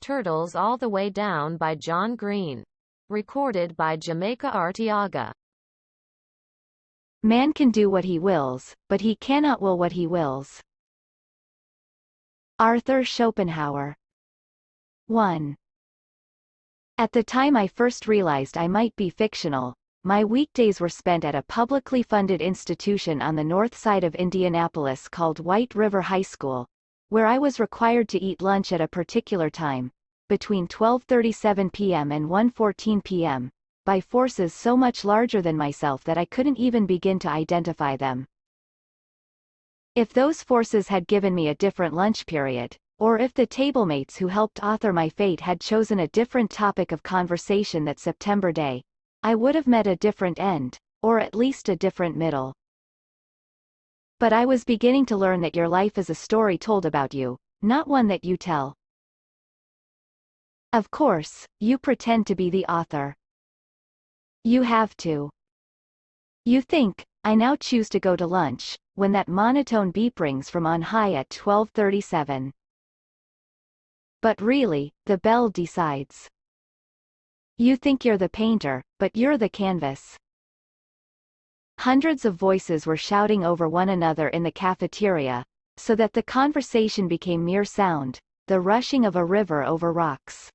Turtles All the Way Down by John Green. Recorded by Jamaica Arteaga. Man can do what he wills, but he cannot will what he wills. Arthur Schopenhauer. 1. At the time I first realized I might be fictional, my weekdays were spent at a publicly funded institution on the north side of Indianapolis called White River High School, where I was required to eat lunch at a particular time, between 12:37 p.m. and 1:14 p.m., by forces so much larger than myself that I couldn't even begin to identify them. If those forces had given me a different lunch period, or if the tablemates who helped author my fate had chosen a different topic of conversation that September day, I would have met a different end, or at least a different middle. But I was beginning to learn that your life is a story told about you, not one that you tell. Of course, you pretend to be the author. You have to. You think, I now choose to go to lunch, when that monotone beep rings from on high at 12:37. But really, the bell decides. You think you're the painter, but you're the canvas. Hundreds of voices were shouting over one another in the cafeteria, so that the conversation became mere sound, the rushing of a river over rocks.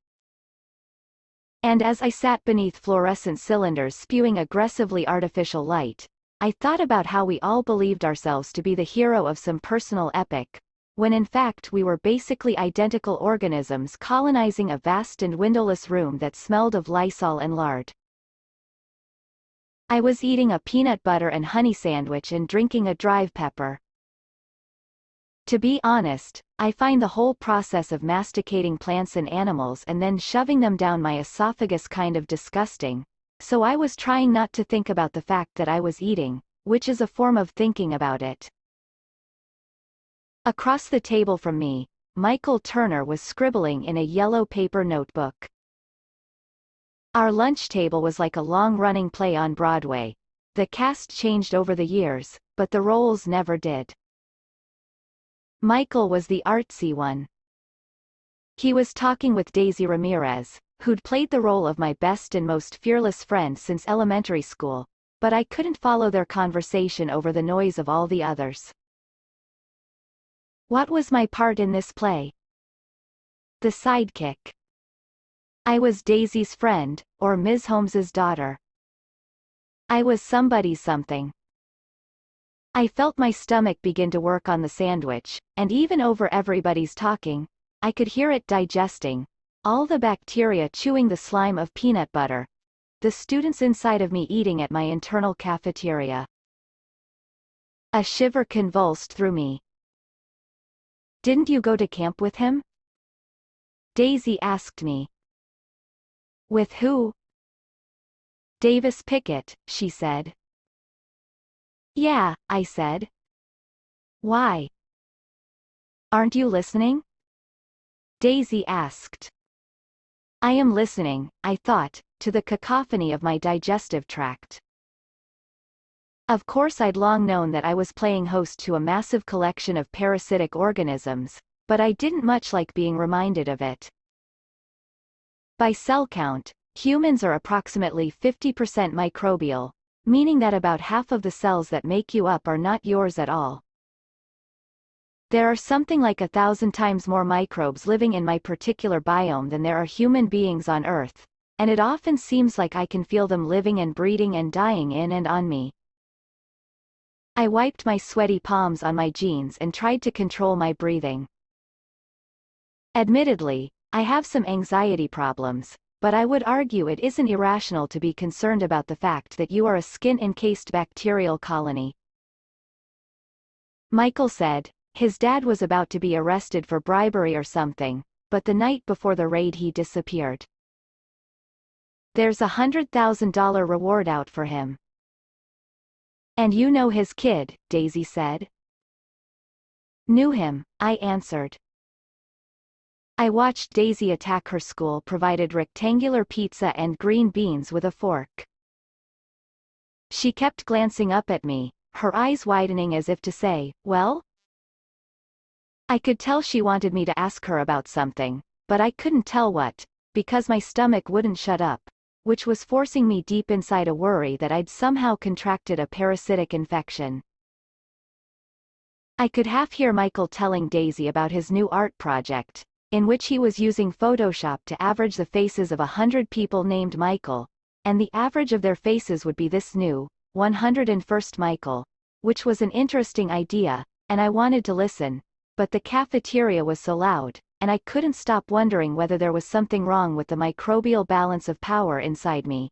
And as I sat beneath fluorescent cylinders spewing aggressively artificial light, I thought about how we all believed ourselves to be the hero of some personal epic, when in fact we were basically identical organisms colonizing a vast and windowless room that smelled of Lysol and lard. I was eating a peanut butter and honey sandwich and drinking a drive pepper. To be honest, I find the whole process of masticating plants and animals and then shoving them down my esophagus kind of disgusting, so I was trying not to think about the fact that I was eating, which is a form of thinking about it. Across the table from me, Michael Turner was scribbling in a yellow paper notebook. Our lunch table was like a long-running play on Broadway. The cast changed over the years, but the roles never did. Michael was the artsy one. He was talking with Daisy Ramirez, who'd played the role of my best and most fearless friend since elementary school, but I couldn't follow their conversation over the noise of all the others. What was my part in this play? The sidekick. I was Daisy's friend, or Ms. Holmes's daughter. I was somebody's something. I felt my stomach begin to work on the sandwich, and even over everybody's talking, I could hear it digesting, all the bacteria chewing the slime of peanut butter, the students inside of me eating at my internal cafeteria. A shiver convulsed through me. Didn't you go to camp with him? Daisy asked me. With who? Davis Pickett, she said. Yeah, I said. Why? Aren't you listening? Daisy asked. I am listening, I thought, to the cacophony of my digestive tract. Of course I'd long known that I was playing host to a massive collection of parasitic organisms, but I didn't much like being reminded of it. By cell count, humans are approximately 50% microbial, meaning that about half of the cells that make you up are not yours at all. There are something like 1,000 times more microbes living in my particular biome than there are human beings on Earth, and it often seems like I can feel them living and breeding and dying in and on me. I wiped my sweaty palms on my jeans and tried to control my breathing. Admittedly, I have some anxiety problems, but I would argue it isn't irrational to be concerned about the fact that you are a skin-encased bacterial colony. Michael said, his dad was about to be arrested for bribery or something, but the night before the raid he disappeared. There's $100,000 reward out for him. And you know his kid, Daisy said. Knew him, I answered. I watched Daisy attack her school-provided rectangular pizza and green beans with a fork. She kept glancing up at me, her eyes widening as if to say, well? I could tell she wanted me to ask her about something, but I couldn't tell what, because my stomach wouldn't shut up, which was forcing me deep inside a worry that I'd somehow contracted a parasitic infection. I could half hear Michael telling Daisy about his new art project, in which he was using Photoshop to average the faces of 100 people named Michael, and the average of their faces would be this new, 101st Michael, which was an interesting idea, and I wanted to listen, but the cafeteria was so loud, and I couldn't stop wondering whether there was something wrong with the microbial balance of power inside me.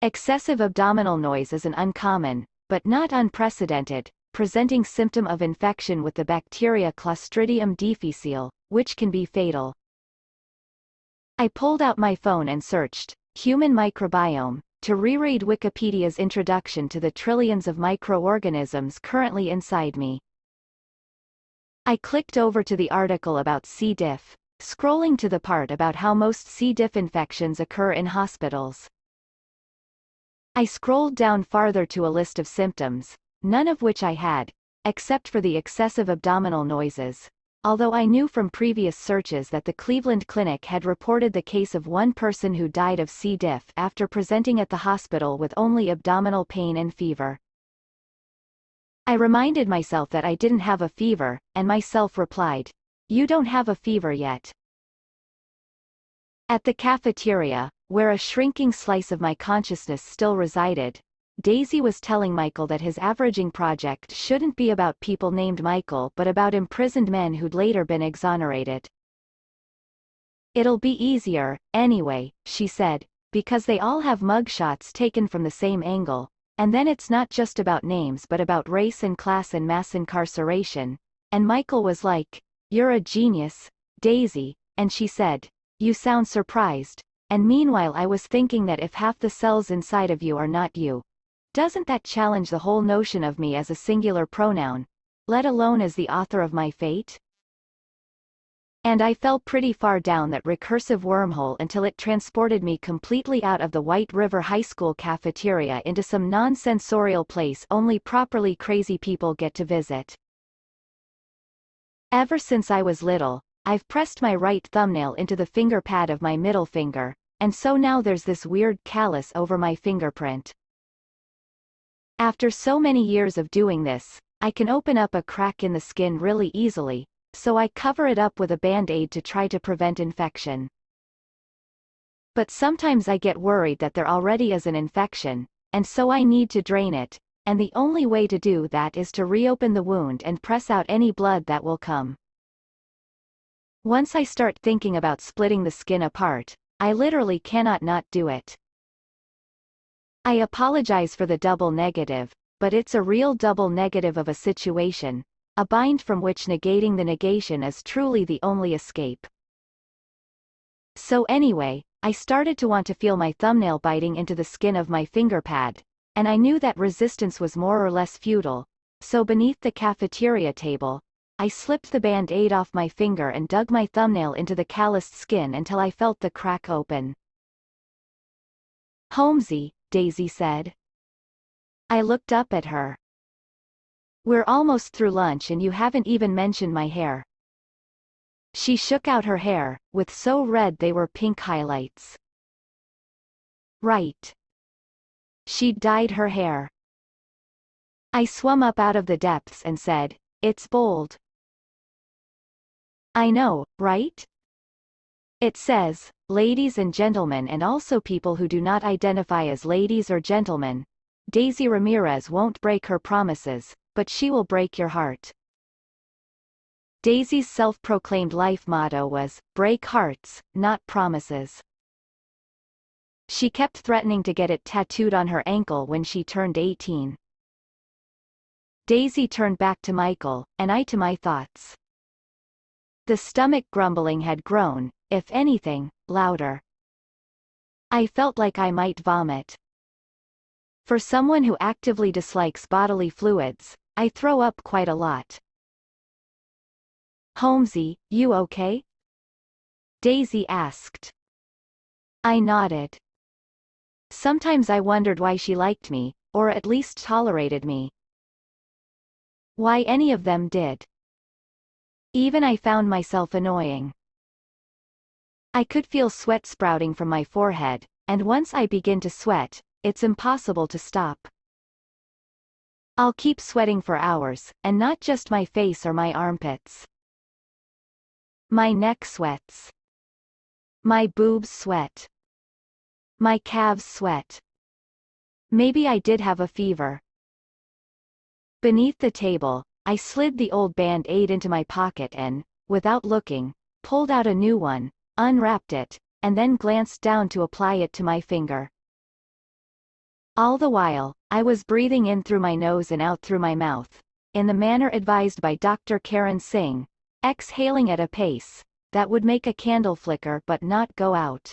Excessive abdominal noise is an uncommon, but not unprecedented, presenting symptom of infection with the bacteria Clostridium difficile, which can be fatal. I pulled out my phone and searched, human microbiome, to reread Wikipedia's introduction to the trillions of microorganisms currently inside me. I clicked over to the article about C. diff, scrolling to the part about how most C. diff infections occur in hospitals. I scrolled down farther to a list of symptoms, none of which I had, except for the excessive abdominal noises, although I knew from previous searches that the Cleveland Clinic had reported the case of one person who died of C. diff after presenting at the hospital with only abdominal pain and fever. I reminded myself that I didn't have a fever, and myself replied, "You don't have a fever yet." At the cafeteria, where a shrinking slice of my consciousness still resided, Daisy was telling Michael that his averaging project shouldn't be about people named Michael but about imprisoned men who'd later been exonerated. "It'll be easier, anyway," she said, "because they all have mugshots taken from the same angle, and then it's not just about names but about race and class and mass incarceration." And Michael was like, "You're a genius, Daisy," and she said, "You sound surprised," and meanwhile I was thinking that if half the cells inside of you are not you, doesn't that challenge the whole notion of me as a singular pronoun, let alone as the author of my fate? And I fell pretty far down that recursive wormhole until it transported me completely out of the White River High School cafeteria into some non-sensorial place only properly crazy people get to visit. Ever since I was little, I've pressed my right thumbnail into the finger pad of my middle finger, and so now there's this weird callus over my fingerprint. After so many years of doing this, I can open up a crack in the skin really easily, so I cover it up with a band-aid to try to prevent infection. But sometimes I get worried that there already is an infection, and so I need to drain it, and the only way to do that is to reopen the wound and press out any blood that will come. Once I start thinking about splitting the skin apart, I literally cannot not do it. I apologize for the double negative, but it's a real double negative of a situation, a bind from which negating the negation is truly the only escape. So anyway, I started to want to feel my thumbnail biting into the skin of my finger pad, and I knew that resistance was more or less futile, so beneath the cafeteria table, I slipped the band-aid off my finger and dug my thumbnail into the calloused skin until I felt the crack open. "Holmesy," Daisy said. I looked up at her. "We're almost through lunch and you haven't even mentioned my hair." She shook out her hair, with so red they were pink highlights. "Right. She'd dyed her hair." I swum up out of the depths and said, "It's bold." "I know, right? It says, 'Ladies and gentlemen,' and also people who do not identify as ladies or gentlemen. Daisy Ramirez won't break her promises, but she will break your heart." Daisy's self-proclaimed life motto was, "Break hearts, not promises." She kept threatening to get it tattooed on her ankle when she turned 18. Daisy turned back to Michael, and I to my thoughts. The stomach grumbling had grown, if anything, louder. I felt like I might vomit. For someone who actively dislikes bodily fluids, I throw up quite a lot. "Holmesy, you okay?" Daisy asked. I nodded. Sometimes I wondered why she liked me, or at least tolerated me. Why any of them did. Even I found myself annoying. I could feel sweat sprouting from my forehead, and once I begin to sweat, it's impossible to stop. I'll keep sweating for hours, and not just my face or my armpits. My neck sweats. My boobs sweat. My calves sweat. Maybe I did have a fever. Beneath the table, I slid the old Band-Aid into my pocket and, without looking, pulled out a new one, unwrapped it, and then glanced down to apply it to my finger. All the while, I was breathing in through my nose and out through my mouth, in the manner advised by Dr. Karen Singh, exhaling at a pace that would make a candle flicker but not go out.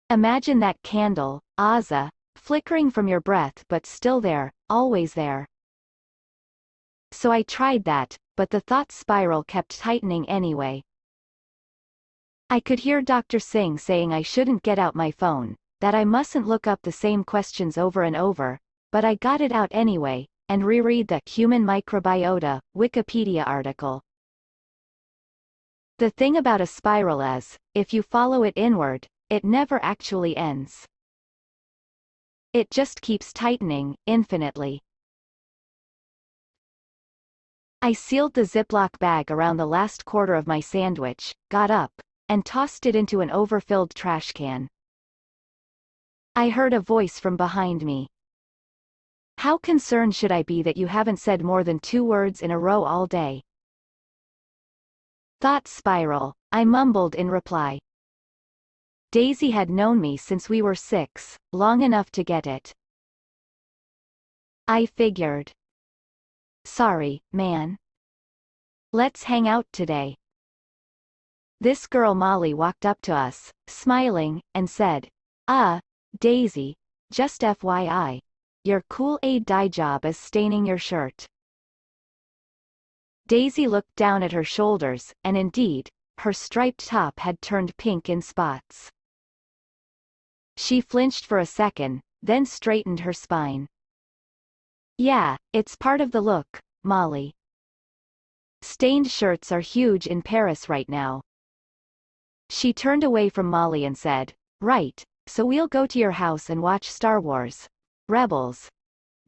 Imagine that candle, Azza, flickering from your breath but still there, always there. So I tried that, but the thought spiral kept tightening anyway. I could hear Dr. Singh saying I shouldn't get out my phone, that I mustn't look up the same questions over and over, but I got it out anyway, and reread the Human Microbiota Wikipedia article. The thing about a spiral is, if you follow it inward, it never actually ends. It just keeps tightening, infinitely. I sealed the Ziploc bag around the last quarter of my sandwich, got up, and tossed it into an overfilled trash can. I heard a voice from behind me. How concerned should I be that you haven't said more than 2 words in a row all day? Thought spiral, I mumbled in reply. Daisy had known me since we were 6, long enough to get it. I figured. Sorry, man. Let's hang out today. This girl Molly walked up to us, smiling, and said, Daisy, just FYI. Your Kool-Aid dye job is staining your shirt. Daisy looked down at her shoulders, and indeed, her striped top had turned pink in spots. She flinched for a second, then straightened her spine. Yeah, it's part of the look, Molly. Stained shirts are huge in Paris right now. She turned away from Molly and said, Right, so we'll go to your house and watch Star Wars. Rebels.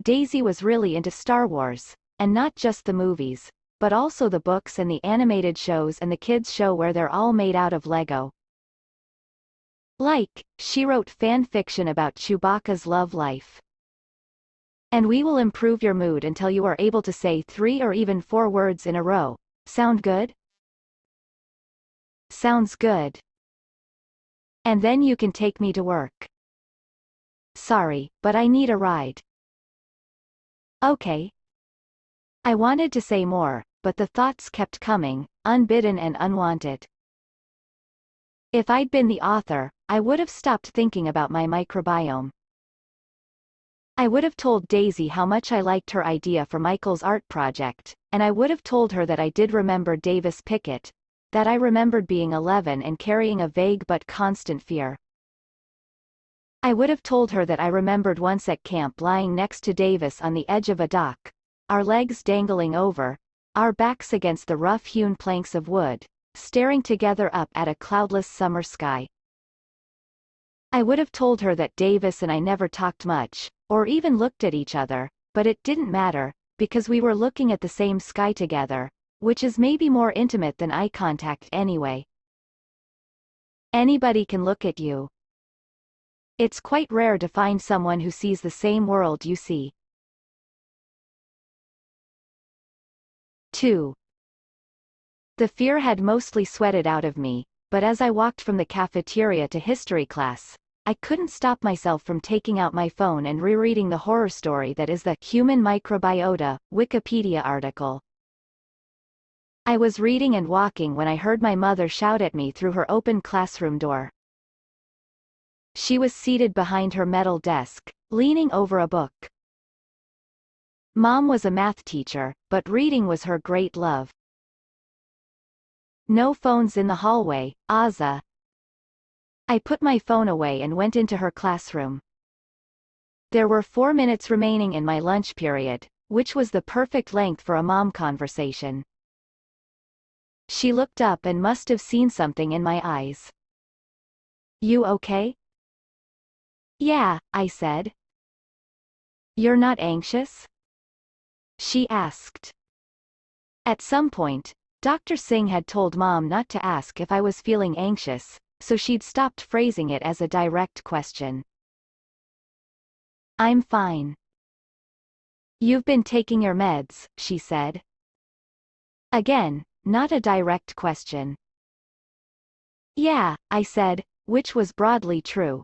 Daisy was really into Star Wars, and not just the movies, but also the books and the animated shows and the kids' show where they're all made out of Lego. Like, she wrote fan fiction about Chewbacca's love life. And we will improve your mood until you are able to say 3 or even 4 words in a row. Sound good? Sounds good. And then you can take me to work. Sorry, but I need a ride. Okay. I wanted to say more, but the thoughts kept coming, unbidden and unwanted. If I'd been the author, I would have stopped thinking about my microbiome. I would have told Daisy how much I liked her idea for Michael's art project, and I would have told her that I did remember Davis Pickett, that I remembered being 11 and carrying a vague but constant fear. I would have told her that I remembered once at camp lying next to Davis on the edge of a dock, our legs dangling over, our backs against the rough-hewn planks of wood, staring together up at a cloudless summer sky. I would have told her that Davis and I never talked much, or even looked at each other, but it didn't matter, because we were looking at the same sky together, which is maybe more intimate than eye contact anyway. Anybody can look at you. It's quite rare to find someone who sees the same world you see. 2. The fear had mostly sweated out of me, but as I walked from the cafeteria to history class, I couldn't stop myself from taking out my phone and rereading the horror story that is the Human Microbiota Wikipedia article. I was reading and walking when I heard my mother shout at me through her open classroom door. She was seated behind her metal desk, leaning over a book. Mom was a math teacher, but reading was her great love. No phones in the hallway, Azza. I put my phone away and went into her classroom. There were 4 minutes remaining in my lunch period, which was the perfect length for a mom conversation. She looked up and must have seen something in my eyes. You okay? Yeah, I said. You're not anxious? She asked. At some point, Dr. Singh had told Mom not to ask if I was feeling anxious, so she'd stopped phrasing it as a direct question. I'm fine. You've been taking your meds, she said. Again, not a direct question. Yeah, I said, which was broadly true.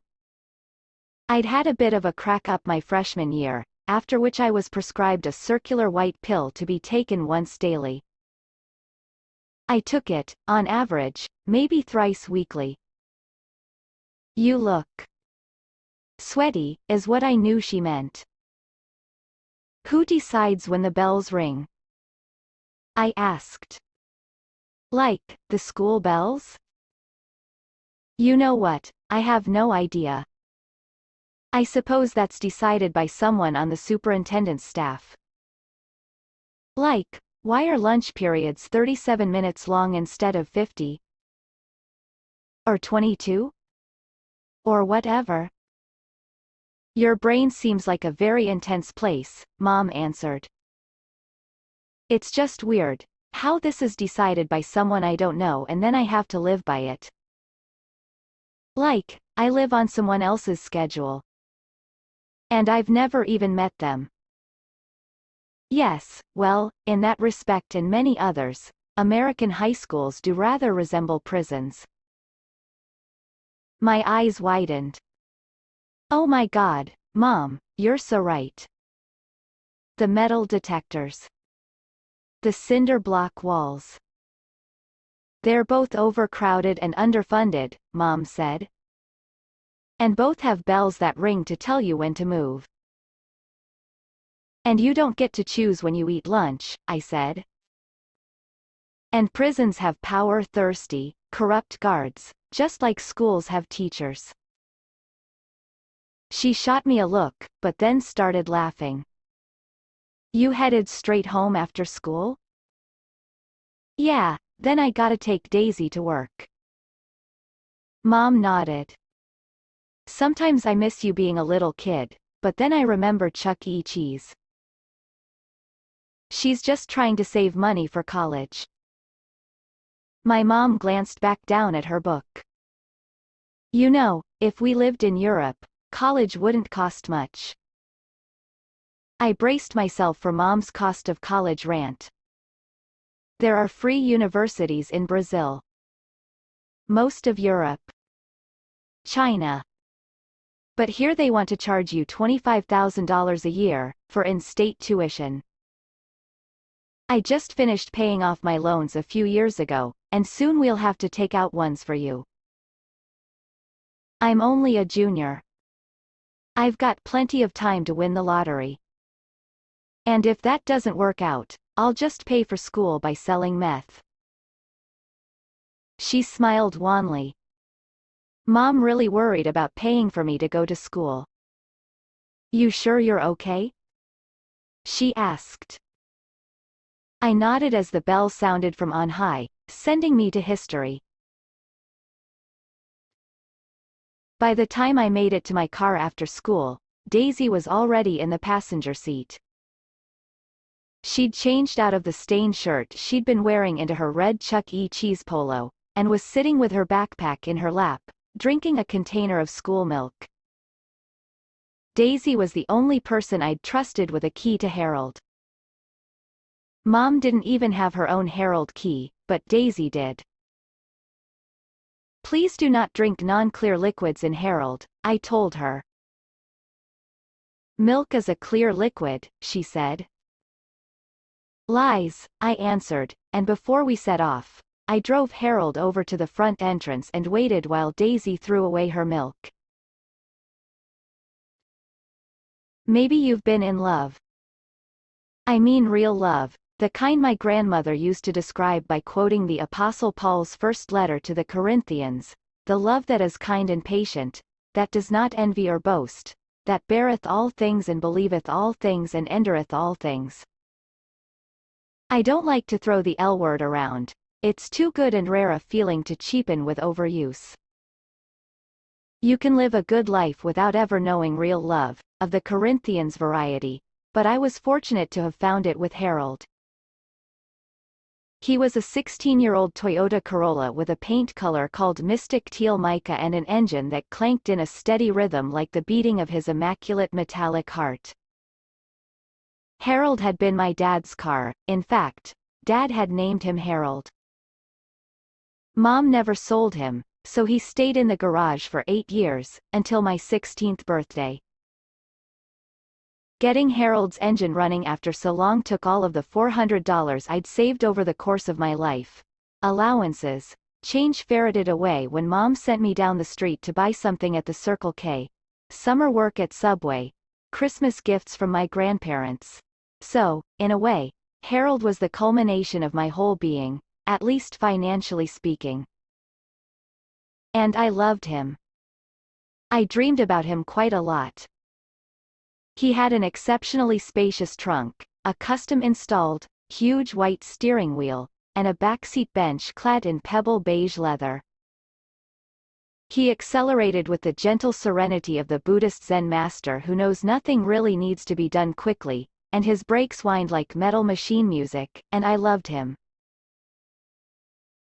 I'd had a bit of a crack up my freshman year, after which I was prescribed a circular white pill to be taken once daily. I took it, on average, maybe thrice weekly. You look sweaty, is what I knew she meant. Who decides when the bells ring? I asked. Like, the school bells? You know what, I have no idea. I suppose that's decided by someone on the superintendent's staff. Like, why are lunch periods 37 minutes long instead of 50? Or 22? Or whatever. Your brain seems like a very intense place, Mom answered. It's just weird, how this is decided by someone I don't know and then I have to live by it. Like, I live on someone else's schedule. And I've never even met them. Yes, well, in that respect and many others, American high schools do rather resemble prisons. My eyes widened. Oh my God, Mom, you're so right. The metal detectors. The cinder block walls. They're both overcrowded and underfunded, Mom said. And both have bells that ring to tell you when to move. And you don't get to choose when you eat lunch, I said. And prisons have power-thirsty, corrupt guards, just like schools have teachers. She shot me a look, but then started laughing. You headed straight home after school? Yeah, then I gotta take Daisy to work. Mom nodded. Sometimes I miss you being a little kid, but then I remember Chuck E. Cheese. She's just trying to save money for college. My mom glanced back down at her book. You know, if we lived in Europe, college wouldn't cost much. I braced myself for Mom's cost of college rant. There are free universities in Brazil. Most of Europe. China. But here they want to charge you $25,000 a year, for in-state tuition. I just finished paying off my loans a few years ago, and soon we'll have to take out ones for you. I'm only a junior. I've got plenty of time to win the lottery. And if that doesn't work out, I'll just pay for school by selling meth. She smiled wanly. Mom really worried about paying for me to go to school. You sure you're okay? She asked. I nodded as the bell sounded from on high, sending me to history. By the time I made it to my car after school, Daisy was already in the passenger seat. She'd changed out of the stained shirt she'd been wearing into her red Chuck E. Cheese polo, and was sitting with her backpack in her lap, drinking a container of school milk. Daisy was the only person I'd trusted with a key to Harold. Mom didn't even have her own Harold key, but Daisy did. Please do not drink non-clear liquids in Harold, I told her. Milk is a clear liquid, she said. Lies, I answered, and before we set off, I drove Harold over to the front entrance and waited while Daisy threw away her milk. Maybe you've been in love. I mean real love, the kind my grandmother used to describe by quoting the Apostle Paul's first letter to the Corinthians, the love that is kind and patient, that does not envy or boast, that beareth all things and believeth all things and endureth all things. I don't like to throw the L word around, It's too good and rare a feeling to cheapen with overuse. You can live a good life without ever knowing real love, of the Corinthians variety, but I was fortunate to have found it with Harold. He was a 16-year-old Toyota Corolla with a paint color called Mystic Teal Mica and an engine that clanked in a steady rhythm like the beating of his immaculate metallic heart. Harold had been my dad's car. In fact, Dad had named him Harold. Mom never sold him, so he stayed in the garage for 8 years, until my 16th birthday. Getting Harold's engine running after so long took all of the $400 I'd saved over the course of my life. Allowances, change ferreted away when Mom sent me down the street to buy something at the Circle K, summer work at Subway, Christmas gifts from my grandparents. So, in a way, Harold was the culmination of my whole being, at least financially speaking. And I loved him. I dreamed about him quite a lot. He had an exceptionally spacious trunk, a custom-installed, huge white steering wheel, and a backseat bench clad in pebble beige leather. He accelerated with the gentle serenity of the Buddhist Zen master who knows nothing really needs to be done quickly, and his brakes whined like metal machine music, and I loved him.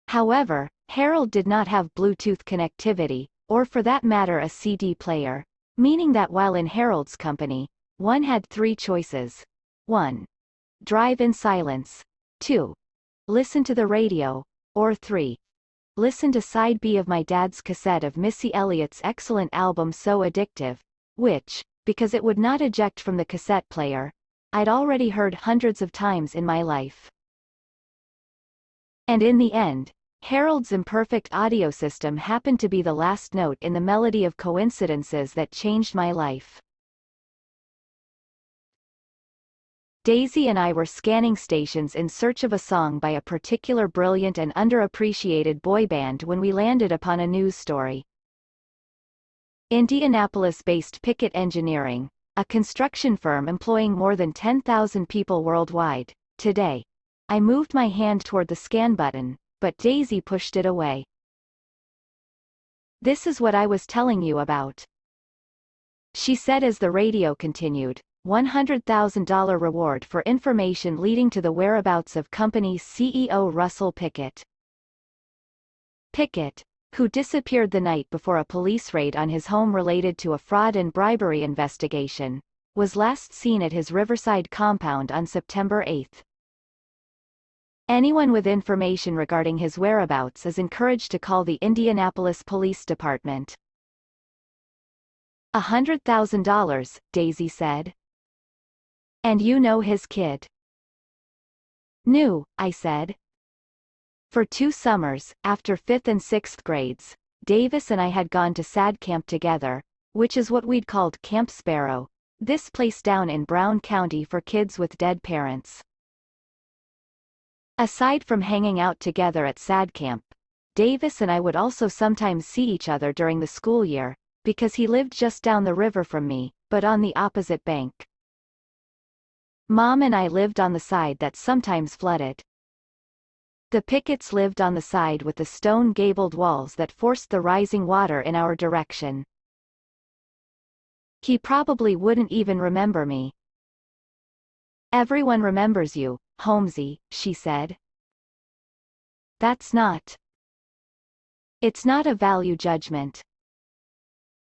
However, Harold did not have Bluetooth connectivity, or for that matter a CD player, meaning that while in Harold's company, one had 3 choices. 1. Drive in silence. 2. Listen to the radio. Or 3. Listen to side B of my dad's cassette of Missy Elliott's excellent album So Addictive, which, because it would not eject from the cassette player, I'd already heard hundreds of times in my life. And in the end, Harold's imperfect audio system happened to be the last note in the melody of coincidences that changed my life. Daisy and I were scanning stations in search of a song by a particular brilliant and underappreciated boy band when we landed upon a news story. Indianapolis-based Pickett Engineering, a construction firm employing more than 10,000 people worldwide, today. I moved my hand toward the scan button, but Daisy pushed it away. This is what I was telling you about, she said as the radio continued. $100,000 reward for information leading to the whereabouts of company's CEO Russell Pickett. Pickett, who disappeared the night before a police raid on his home related to a fraud and bribery investigation, was last seen at his Riverside compound on September 8. Anyone with information regarding his whereabouts is encouraged to call the Indianapolis Police Department. $100,000, Daisy said. And you know his kid? Knew, I said. For 2 summers, after 5th and 6th grades, Davis and I had gone to SAD camp together, which is what we'd called Camp Sparrow, this place down in Brown County for kids with dead parents. Aside from hanging out together at SAD camp, Davis and I would also sometimes see each other during the school year, because he lived just down the river from me, but on the opposite bank. Mom and I lived on the side that sometimes flooded. The Picketts lived on the side with the stone-gabled walls that forced the rising water in our direction. He probably wouldn't even remember me. Everyone remembers you, Holmesy, she said. That's not. It's not a value judgment.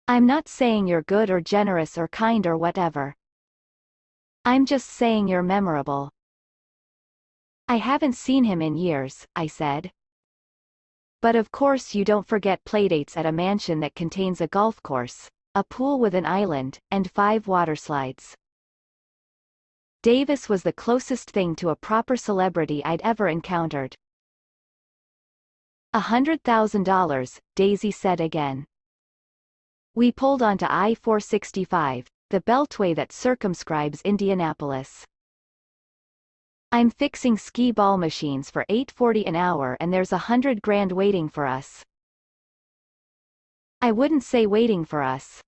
I'm not saying you're good or generous or kind or whatever. I'm just saying you're memorable. I haven't seen him in years, I said. But of course you don't forget playdates at a mansion that contains a golf course, a pool with an island, and 5 water slides. Davis was the closest thing to a proper celebrity I'd ever encountered. $100,000, Daisy said again. We pulled onto I-465, the beltway that circumscribes Indianapolis. I'm fixing skee ball machines for $8.40 an hour and there's $100,000 waiting for us. I wouldn't say waiting for us.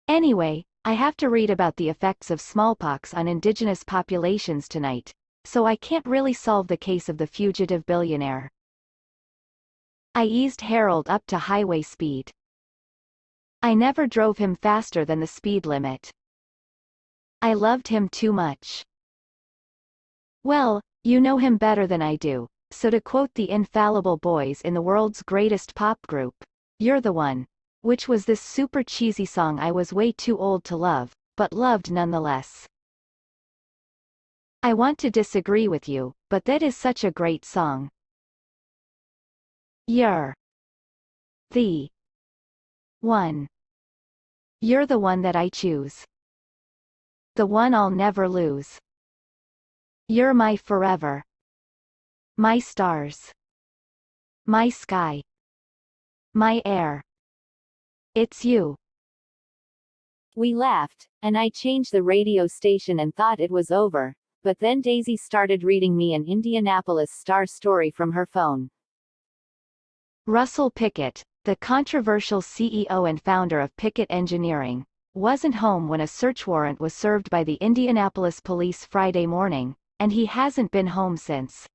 Anyway, I have to read about the effects of smallpox on indigenous populations tonight, so I can't really solve the case of the fugitive billionaire. I eased Harold up to highway speed. I never drove him faster than the speed limit. I loved him too much. Well, you know him better than I do, so to quote the infallible boys in the world's greatest pop group, "You're the one," which was this super cheesy song I was way too old to love, but loved nonetheless. I want to disagree with you, but that is such a great song. You're the one. You're the one that I choose. The one I'll never lose. You're my forever. My stars. My sky. My air. It's you. We laughed, and I changed the radio station and thought it was over, but then Daisy started reading me an Indianapolis Star story from her phone. Russell Pickett, the controversial CEO and founder of Pickett Engineering, wasn't home when a search warrant was served by the Indianapolis police Friday morning, and he hasn't been home since.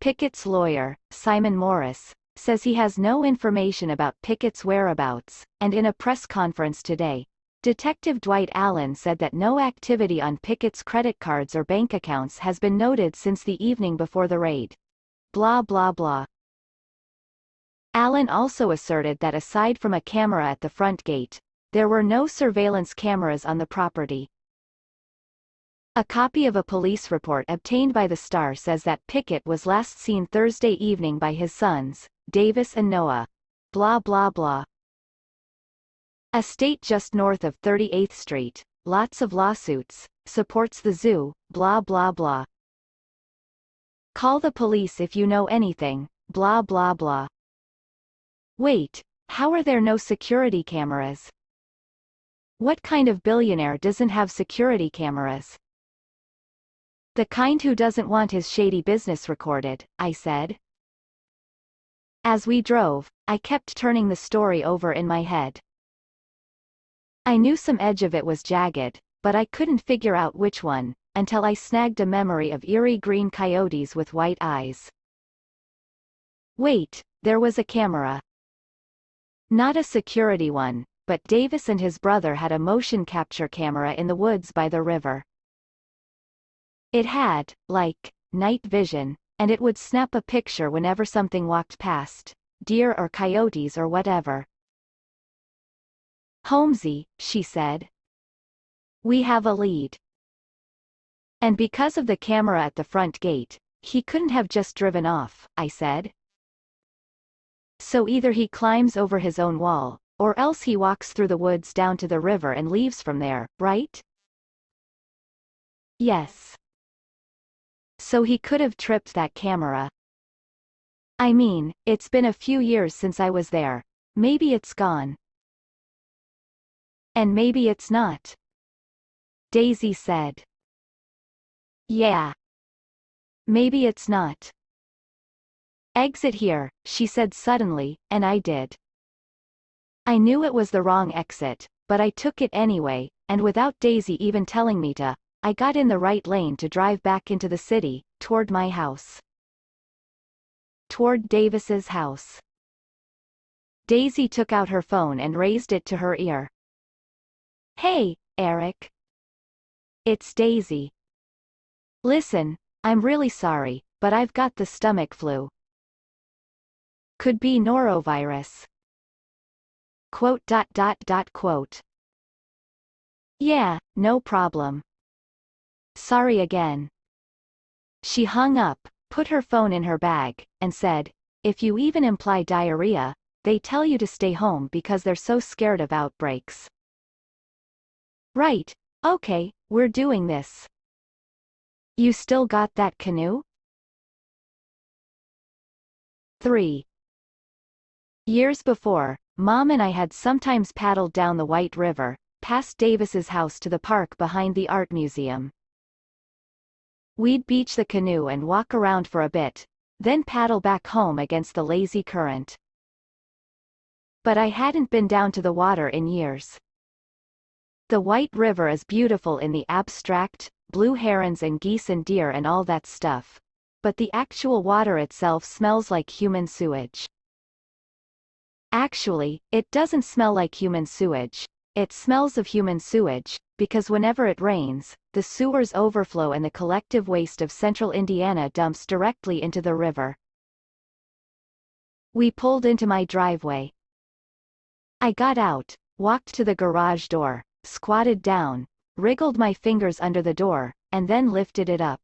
Pickett's lawyer, Simon Morris, says he has no information about Pickett's whereabouts, and in a press conference today, Detective Dwight Allen said that no activity on Pickett's credit cards or bank accounts has been noted since the evening before the raid. Blah blah blah. Allen also asserted that aside from a camera at the front gate, there were no surveillance cameras on the property. A copy of a police report obtained by the Star says that Pickett was last seen Thursday evening by his sons, Davis and Noah. Blah blah blah. A state just north of 38th Street, lots of lawsuits, supports the zoo, blah blah blah. Call the police if you know anything, blah blah blah. Wait, how are there no security cameras? What kind of billionaire doesn't have security cameras? The kind who doesn't want his shady business recorded, I said. As we drove, I kept turning the story over in my head. I knew some edge of it was jagged, but I couldn't figure out which one, until I snagged a memory of eerie green coyotes with white eyes. Wait, there was a camera. Not a security one, but Davis and his brother had a motion capture camera in the woods by the river. It had, like, night vision, and it would snap a picture whenever something walked past, deer or coyotes or whatever. Holmesy, she said. We have a lead. And because of the camera at the front gate, he couldn't have just driven off, I said. So either he climbs over his own wall, or else he walks through the woods down to the river and leaves from there, right? Yes. So he could have tripped that camera. I mean, it's been a few years since I was there. Maybe it's gone. And maybe it's not. Daisy said. Yeah. Maybe it's not. Exit here, she said suddenly, and I did. I knew it was the wrong exit, but I took it anyway, and without Daisy even telling me to, I got in the right lane to drive back into the city, toward my house. Toward Davis's house. Daisy took out her phone and raised it to her ear. Hey, Eric. It's Daisy. Listen, I'm really sorry, but I've got the stomach flu. Could be norovirus. Quote. Yeah, no problem. Sorry again. She hung up, put her phone in her bag, and said, if you even imply diarrhea, they tell you to stay home because they're so scared of outbreaks. Right, okay, we're doing this. You still got that canoe? 3. Years before, Mom and I had sometimes paddled down the White River, past Davis's house to the park behind the art museum. We'd beach the canoe and walk around for a bit, then paddle back home against the lazy current. But I hadn't been down to the water in years. The White River is beautiful in the abstract, blue herons and geese and deer and all that stuff. But the actual water itself smells like human sewage. Actually, it doesn't smell like human sewage. It smells of human sewage, because whenever it rains, the sewers overflow and the collective waste of central Indiana dumps directly into the river. We pulled into my driveway. I got out, walked to the garage door, squatted down, wriggled my fingers under the door, and then lifted it up.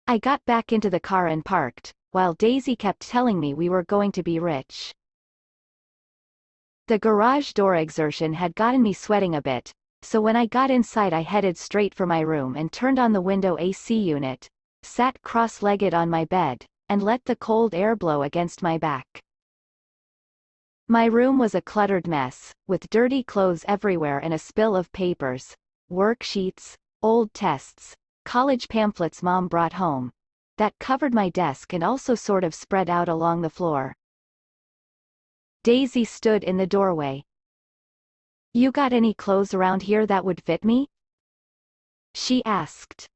I got back into the car and parked, while Daisy kept telling me we were going to be rich. The garage door exertion had gotten me sweating a bit, so when I got inside I headed straight for my room and turned on the window AC unit, sat cross-legged on my bed, and let the cold air blow against my back. My room was a cluttered mess, with dirty clothes everywhere and a spill of papers, worksheets, old tests, college pamphlets Mom brought home, that covered my desk and also sort of spread out along the floor. Daisy stood in the doorway. "You got any clothes around here that would fit me?" she asked.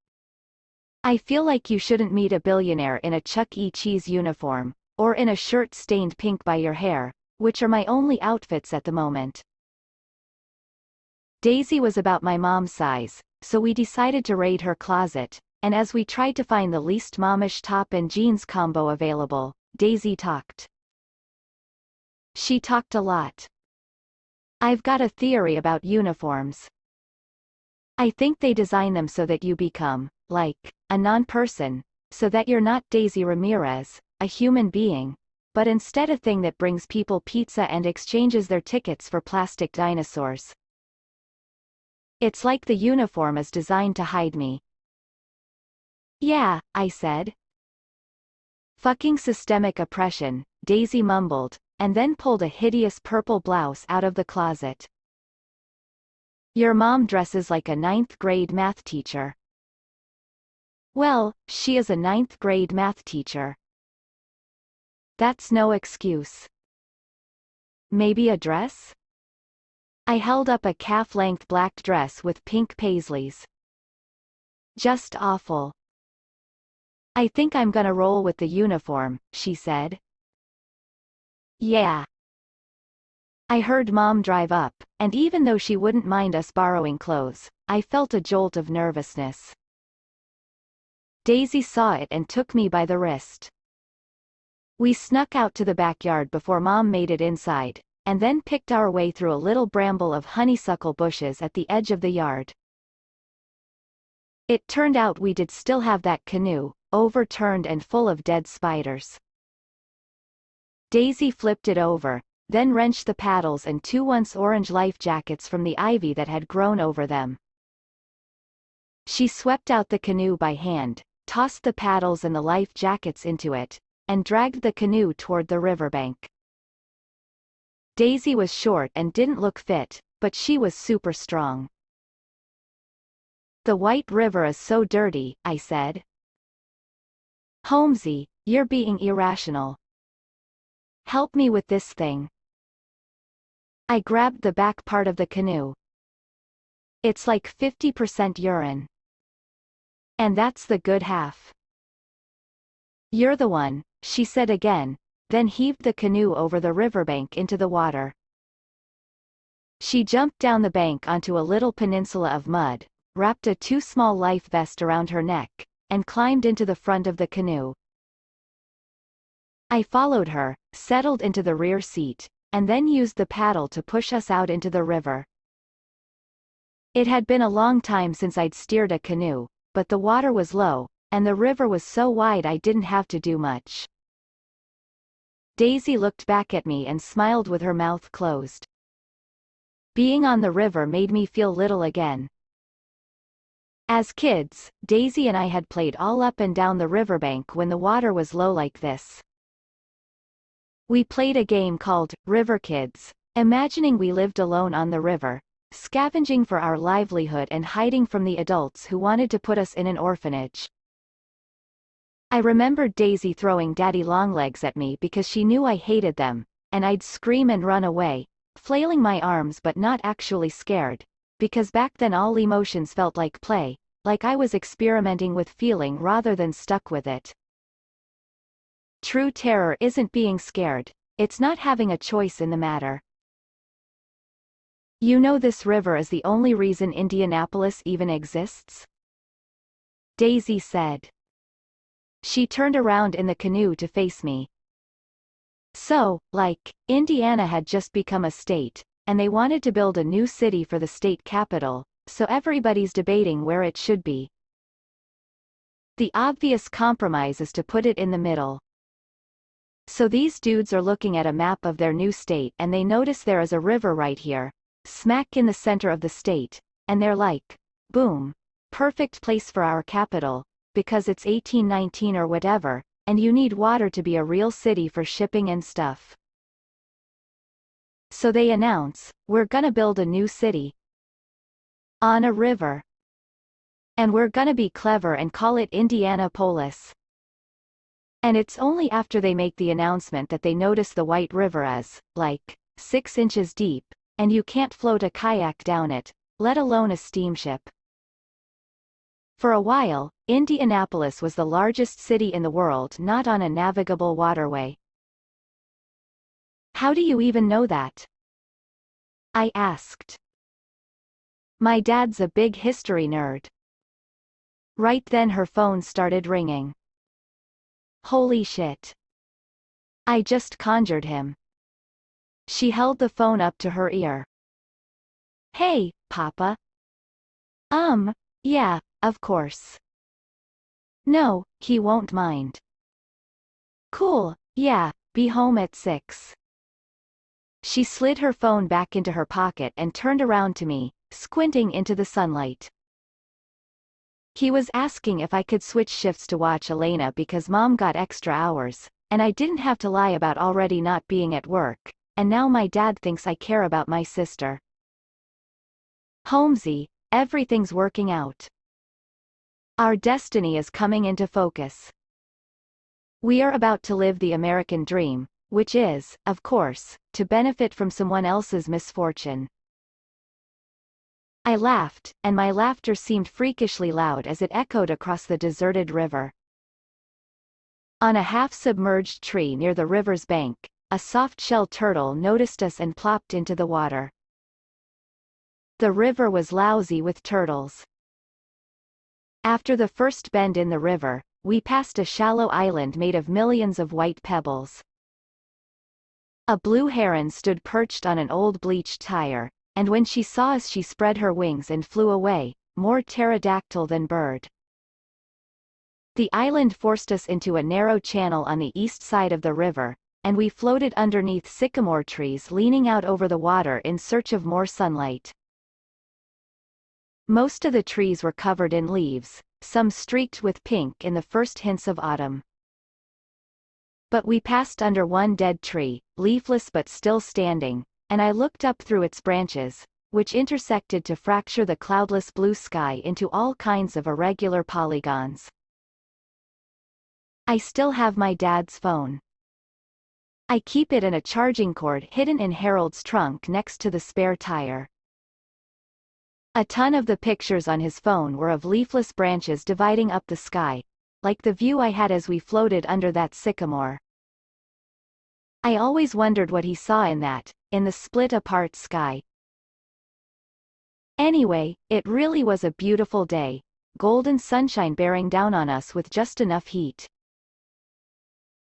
"I feel like you shouldn't meet a billionaire in a Chuck E. Cheese uniform, or in a shirt stained pink by your hair, which are my only outfits at the moment." Daisy was about my mom's size, so we decided to raid her closet, and as we tried to find the least momish top and jeans combo available, Daisy talked. She talked a lot. "I've got a theory about uniforms. I think they design them so that you become, like, a non-person, so that you're not Daisy Ramirez, a human being, but instead a thing that brings people pizza and exchanges their tickets for plastic dinosaurs. It's like the uniform is designed to hide me." "Yeah," I said. "Fucking systemic oppression," Daisy mumbled, and then pulled a hideous purple blouse out of the closet. "Your mom dresses like a ninth-grade math teacher." "Well, she is a ninth-grade math teacher. That's no excuse." "Maybe a dress?" I held up a calf-length black dress with pink paisleys. "Just awful." "I think I'm gonna roll with the uniform," she said. "Yeah." I heard Mom drive up, and even though she wouldn't mind us borrowing clothes, I felt a jolt of nervousness. Daisy saw it and took me by the wrist. We snuck out to the backyard before Mom made it inside, and then picked our way through a little bramble of honeysuckle bushes at the edge of the yard. It turned out we did still have that canoe, overturned and full of dead spiders. Daisy flipped it over, then wrenched the paddles and two once orange life jackets from the ivy that had grown over them. She swept out the canoe by hand, tossed the paddles and the life jackets into it, and dragged the canoe toward the riverbank. Daisy was short and didn't look fit, but she was super strong. "The White River is so dirty," I said. "Holmesy, you're being irrational. Help me with this thing." I grabbed the back part of the canoe. "It's like 50% urine. And that's the good half." "You're the one," she said again, then heaved the canoe over the riverbank into the water. She jumped down the bank onto a little peninsula of mud, wrapped a too small life vest around her neck, and climbed into the front of the canoe. I followed her, settled into the rear seat, and then used the paddle to push us out into the river. It had been a long time since I'd steered a canoe, but the water was low, and the river was so wide I didn't have to do much. Daisy looked back at me and smiled with her mouth closed. Being on the river made me feel little again. As kids, Daisy and I had played all up and down the riverbank when the water was low like this. We played a game called River Kids, imagining we lived alone on the river, scavenging for our livelihood and hiding from the adults who wanted to put us in an orphanage. I remembered Daisy throwing daddy longlegs at me because she knew I hated them, and I'd scream and run away, flailing my arms but not actually scared, because back then all emotions felt like play, like I was experimenting with feeling rather than stuck with it. True terror isn't being scared, it's not having a choice in the matter. You know this river is the only reason Indianapolis even exists? Daisy said. She turned around in the canoe to face me. So, Indiana had just become a state, and they wanted to build a new city for the state capital, so everybody's debating where it should be. The obvious compromise is to put it in the middle. So these dudes are looking at a map of their new state and they notice there is a river right here, smack in the center of the state, and they're like, boom, perfect place for our capital, because it's 1819 or whatever, and you need water to be a real city for shipping and stuff. So they announce, we're gonna build a new city on a river. And we're gonna be clever and call it Indianapolis. And it's only after they make the announcement that they notice the White River is, 6 inches deep, and you can't float a kayak down it, let alone a steamship. For a while, Indianapolis was the largest city in the world not on a navigable waterway. How do you even know that? I asked. My dad's a big history nerd. Right then her phone started ringing. Holy shit. I just conjured him. She held the phone up to her ear. Hey, Papa. Yeah, of course. No, he won't mind. Cool, yeah, be home at 6. She slid her phone back into her pocket and turned around to me, squinting into the sunlight. He was asking if I could switch shifts to watch Elena because Mom got extra hours, and I didn't have to lie about already not being at work, and now my dad thinks I care about my sister. Holmesy, everything's working out. Our destiny is coming into focus. We are about to live the American dream, which is, of course, to benefit from someone else's misfortune. I laughed, and my laughter seemed freakishly loud as it echoed across the deserted river. On a half-submerged tree near the river's bank, a soft-shell turtle noticed us and plopped into the water. The river was lousy with turtles. After the first bend in the river, we passed a shallow island made of millions of white pebbles. A blue heron stood perched on an old bleached tire, and when she saw us she spread her wings and flew away, more pterodactyl than bird. The island forced us into a narrow channel on the east side of the river, and we floated underneath sycamore trees leaning out over the water in search of more sunlight. Most of the trees were covered in leaves, some streaked with pink in the first hints of autumn. But we passed under one dead tree, leafless but still standing, and I looked up through its branches, which intersected to fracture the cloudless blue sky into all kinds of irregular polygons. I still have my dad's phone. I keep it in a charging cord hidden in Harold's trunk next to the spare tire. A ton of the pictures on his phone were of leafless branches dividing up the sky, like the view I had as we floated under that sycamore. I always wondered what he saw in the split-apart sky. Anyway, it really was a beautiful day, golden sunshine bearing down on us with just enough heat.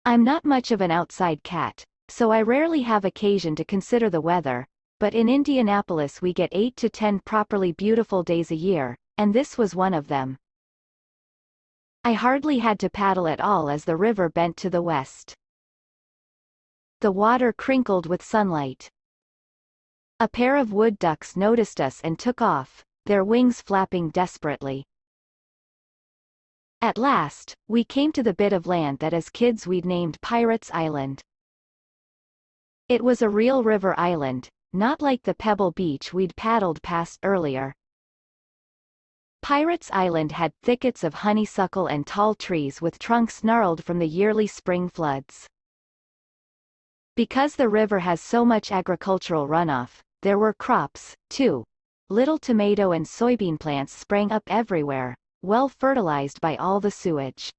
I'm not much of an outside cat, so I rarely have occasion to consider the weather, but in Indianapolis we get 8 to 10 properly beautiful days a year, and this was one of them. I hardly had to paddle at all as the river bent to the west. The water crinkled with sunlight. A pair of wood ducks noticed us and took off, their wings flapping desperately. At last, we came to the bit of land that as kids we'd named Pirates Island. It was a real river island, not like the pebble beach we'd paddled past earlier. Pirates Island had thickets of honeysuckle and tall trees with trunks gnarled from the yearly spring floods. Because the river has so much agricultural runoff, there were crops, too. little tomato and soybean plants sprang up everywhere, well fertilized by all the sewage.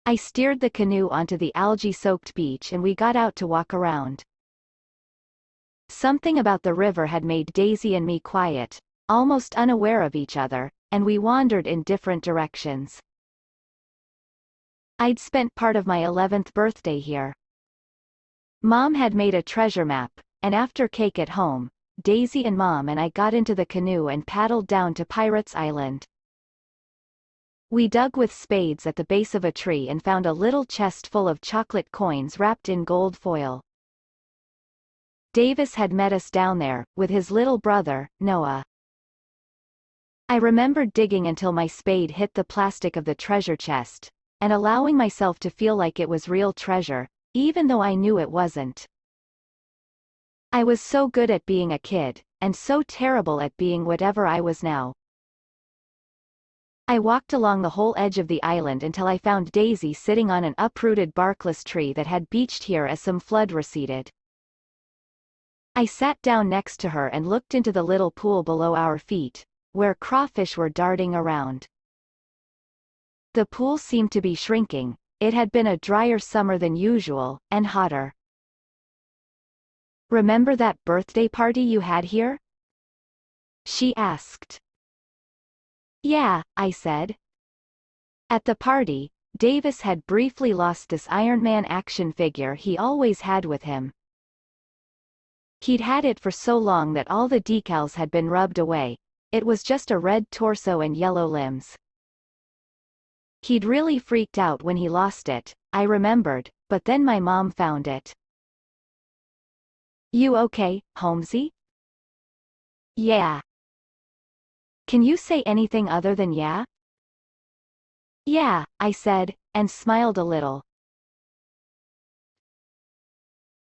I steered the canoe onto the algae-soaked beach and we got out to walk around. Something about the river had made Daisy and me quiet, almost unaware of each other, and we wandered in different directions. I'd spent part of my 11th birthday here. Mom had made a treasure map, and after cake at home, Daisy and Mom and I got into the canoe and paddled down to Pirates Island. We dug with spades at the base of a tree and found a little chest full of chocolate coins wrapped in gold foil. Davis had met us down there, with his little brother, Noah. I remembered digging until my spade hit the plastic of the treasure chest, and allowing myself to feel like it was real treasure, even though I knew it wasn't. I was so good at being a kid, and so terrible at being whatever I was now. I walked along the whole edge of the island until I found Daisy sitting on an uprooted barkless tree that had beached here as some flood receded. I sat down next to her and looked into the little pool below our feet, where crawfish were darting around. The pool seemed to be shrinking. It had been a drier summer than usual, and hotter. "Remember that birthday party you had here?" she asked. "Yeah," I said. At the party, Davis had briefly lost this Iron Man action figure he always had with him. He'd had it for so long that all the decals had been rubbed away. It was just a red torso and yellow limbs. He'd really freaked out when he lost it, I remembered, but then my mom found it. "You okay, Holmesy?" "Yeah." "Can you say anything other than yeah?" "Yeah," I said, and smiled a little.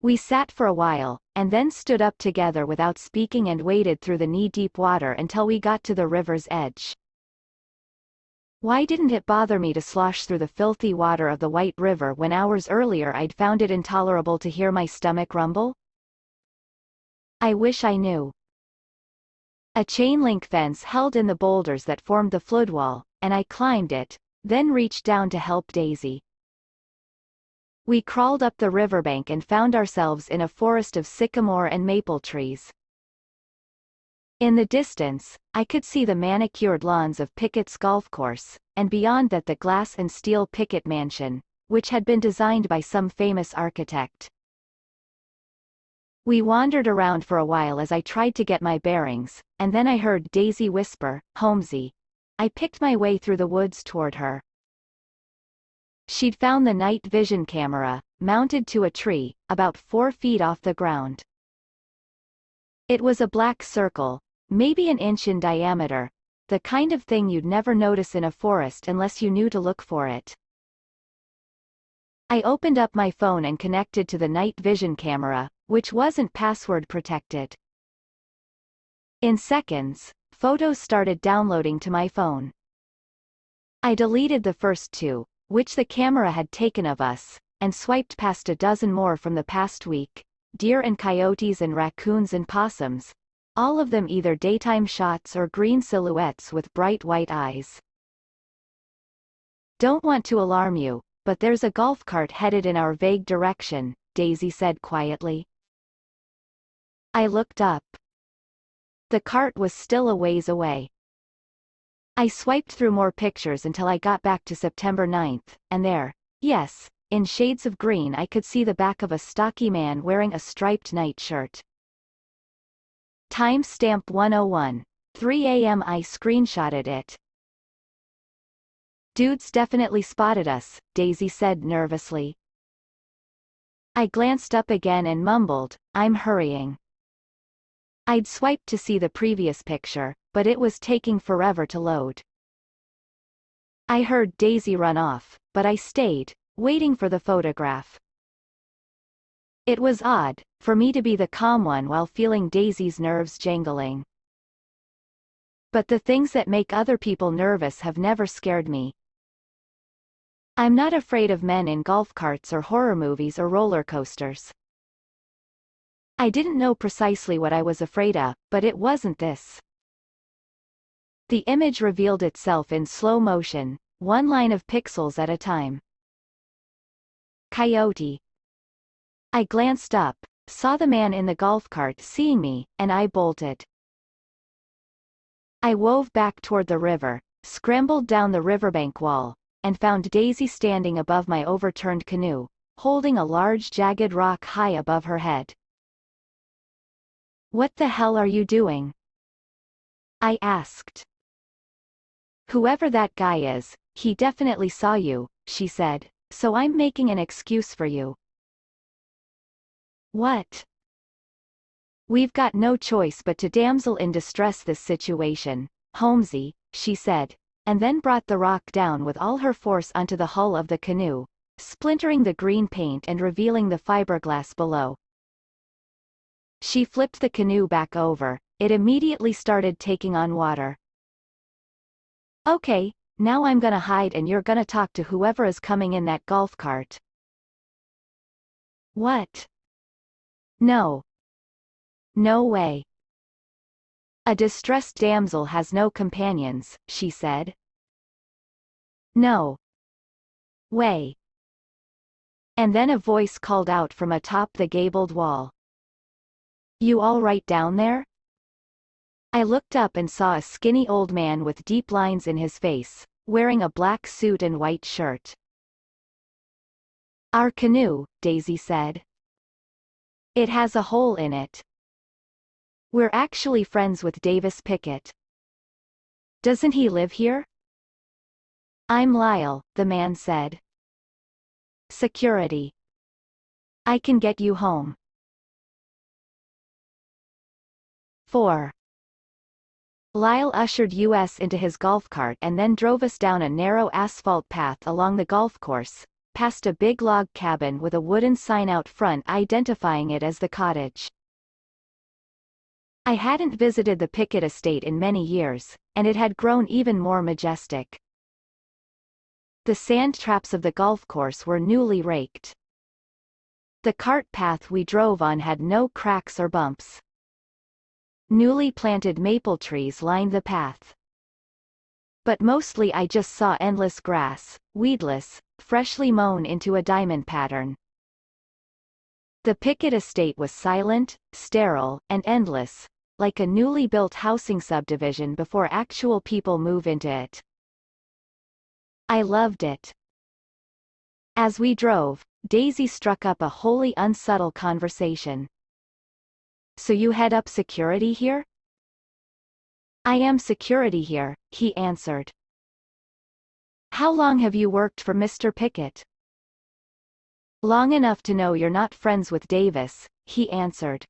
We sat for a while, and then stood up together without speaking and waded through the knee-deep water until we got to the river's edge. Why didn't it bother me to slosh through the filthy water of the White River when hours earlier I'd found it intolerable to hear my stomach rumble? I wish I knew. A chain-link fence held in the boulders that formed the floodwall, and I climbed it, then reached down to help Daisy. We crawled up the riverbank and found ourselves in a forest of sycamore and maple trees. In the distance, I could see the manicured lawns of Pickett's golf course, and beyond that the glass and steel Pickett mansion, which had been designed by some famous architect. We wandered around for a while as I tried to get my bearings, and then I heard Daisy whisper, "Holmesy." I picked my way through the woods toward her. She'd found the night vision camera, mounted to a tree, about 4 feet off the ground. It was a black circle, maybe an inch in diameter, the kind of thing you'd never notice in a forest unless you knew to look for it. I opened up my phone and connected to the night vision camera, which wasn't password protected. In seconds, photos started downloading to my phone. I deleted the first 2, which the camera had taken of us, and swiped past a dozen more from the past week, deer and coyotes and raccoons and possums, all of them either daytime shots or green silhouettes with bright white eyes. "Don't want to alarm you, but there's a golf cart headed in our vague direction," Daisy said quietly. I looked up. The cart was still a ways away. I swiped through more pictures until I got back to September 9th, and there, yes, in shades of green I could see the back of a stocky man wearing a striped nightshirt. Timestamp 1:01, 3 a.m. I screenshotted it. "Dude's definitely spotted us," Daisy said nervously. I glanced up again and mumbled, "I'm hurrying." I'd swiped to see the previous picture, but it was taking forever to load. I heard Daisy run off, but I stayed, waiting for the photograph. It was odd, for me to be the calm one while feeling Daisy's nerves jangling. But the things that make other people nervous have never scared me. I'm not afraid of men in golf carts or horror movies or roller coasters. I didn't know precisely what I was afraid of, but it wasn't this. The image revealed itself in slow motion, one line of pixels at a time. Coyote. I glanced up, saw the man in the golf cart seeing me, and I bolted. I wove back toward the river, scrambled down the riverbank wall, and found Daisy standing above my overturned canoe, holding a large jagged rock high above her head. "What the hell are you doing?" I asked. "Whoever that guy is, he definitely saw you," she said, "so I'm making an excuse for you." "What?" "We've got no choice but to damsel in distress this situation, Holmesy," she said, and then brought the rock down with all her force onto the hull of the canoe, splintering the green paint and revealing the fiberglass below. She flipped the canoe back over, it immediately started taking on water. "Okay, now I'm gonna hide and you're gonna talk to whoever is coming in that golf cart." "What?" "No. No way. A distressed damsel has no companions," she said. "No way." And then a voice called out from atop the gabled wall. "You all right down there?" I looked up and saw a skinny old man with deep lines in his face, wearing a black suit and white shirt. "Our canoe," Daisy said. "It has a hole in it. We're actually friends with Davis Pickett." "Doesn't he live here?" "I'm Lyle," the man said. "Security. I can get you home." 4. Lyle ushered us into his golf cart and then drove us down a narrow asphalt path along the golf course, past a big log cabin with a wooden sign out front identifying it as the cottage. I hadn't visited the Pickett estate in many years, and it had grown even more majestic. The sand traps of the golf course were newly raked. The cart path we drove on had no cracks or bumps. Newly planted maple trees lined the path. But mostly I just saw endless grass, weedless, freshly mown into a diamond pattern. The Pickett estate was silent, sterile, and endless, like a newly built housing subdivision before actual people move into it. I loved it. As we drove, Daisy struck up a wholly unsubtle conversation. "So you head up security here?" "I am security here," he answered. "How long have you worked for Mr. Pickett?" "Long enough to know you're not friends with Davis," he answered.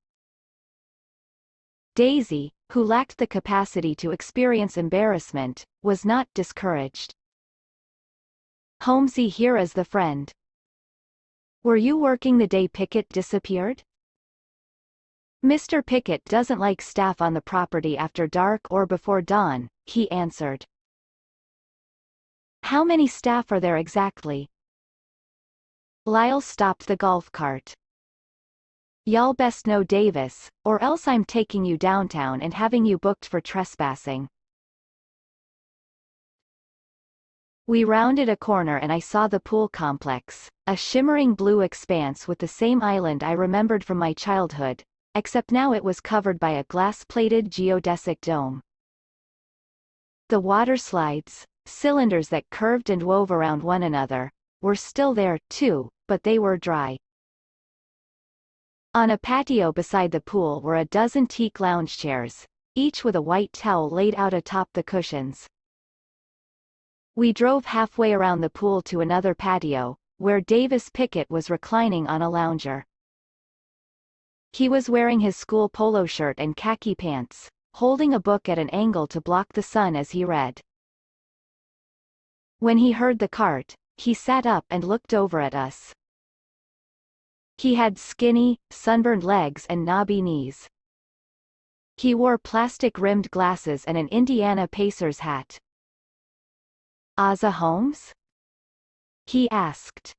Daisy, who lacked the capacity to experience embarrassment, was not discouraged. "Holmesy here as the friend. Were you working the day Pickett disappeared?" "Mr. Pickett doesn't like staff on the property after dark or before dawn," he answered. "How many staff are there exactly?" Lyle stopped the golf cart. "Y'all best know Davis, or else I'm taking you downtown and having you booked for trespassing." We rounded a corner and I saw the pool complex, a shimmering blue expanse with the same island I remembered from my childhood, except now it was covered by a glass-plated geodesic dome. The water slides, cylinders that curved and wove around one another, were still there, too, but they were dry. On a patio beside the pool were a dozen teak lounge chairs, each with a white towel laid out atop the cushions. We drove halfway around the pool to another patio, where Davis Pickett was reclining on a lounger. He was wearing his school polo shirt and khaki pants, holding a book at an angle to block the sun as he read. When he heard the cart, he sat up and looked over at us. He had skinny, sunburned legs and knobby knees. He wore plastic-rimmed glasses and an Indiana Pacers hat. "Asa Holmes?" he asked.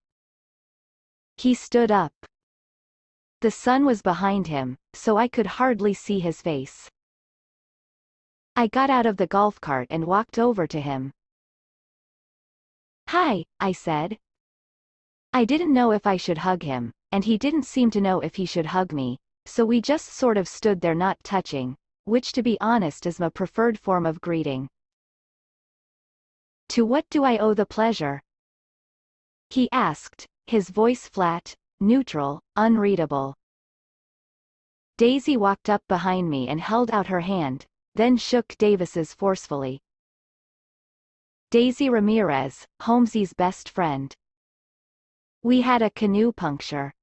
He stood up. The sun was behind him, so I could hardly see his face. I got out of the golf cart and walked over to him. "Hi," I said. I didn't know if I should hug him, and he didn't seem to know if he should hug me, so we just sort of stood there not touching, which to be honest is my preferred form of greeting. "To what do I owe the pleasure?" he asked, his voice flat, neutral, unreadable. Daisy walked up behind me and held out her hand, then shook Davis's forcefully. Daisy Ramirez, Holmesy's best friend. We had a canoe puncture.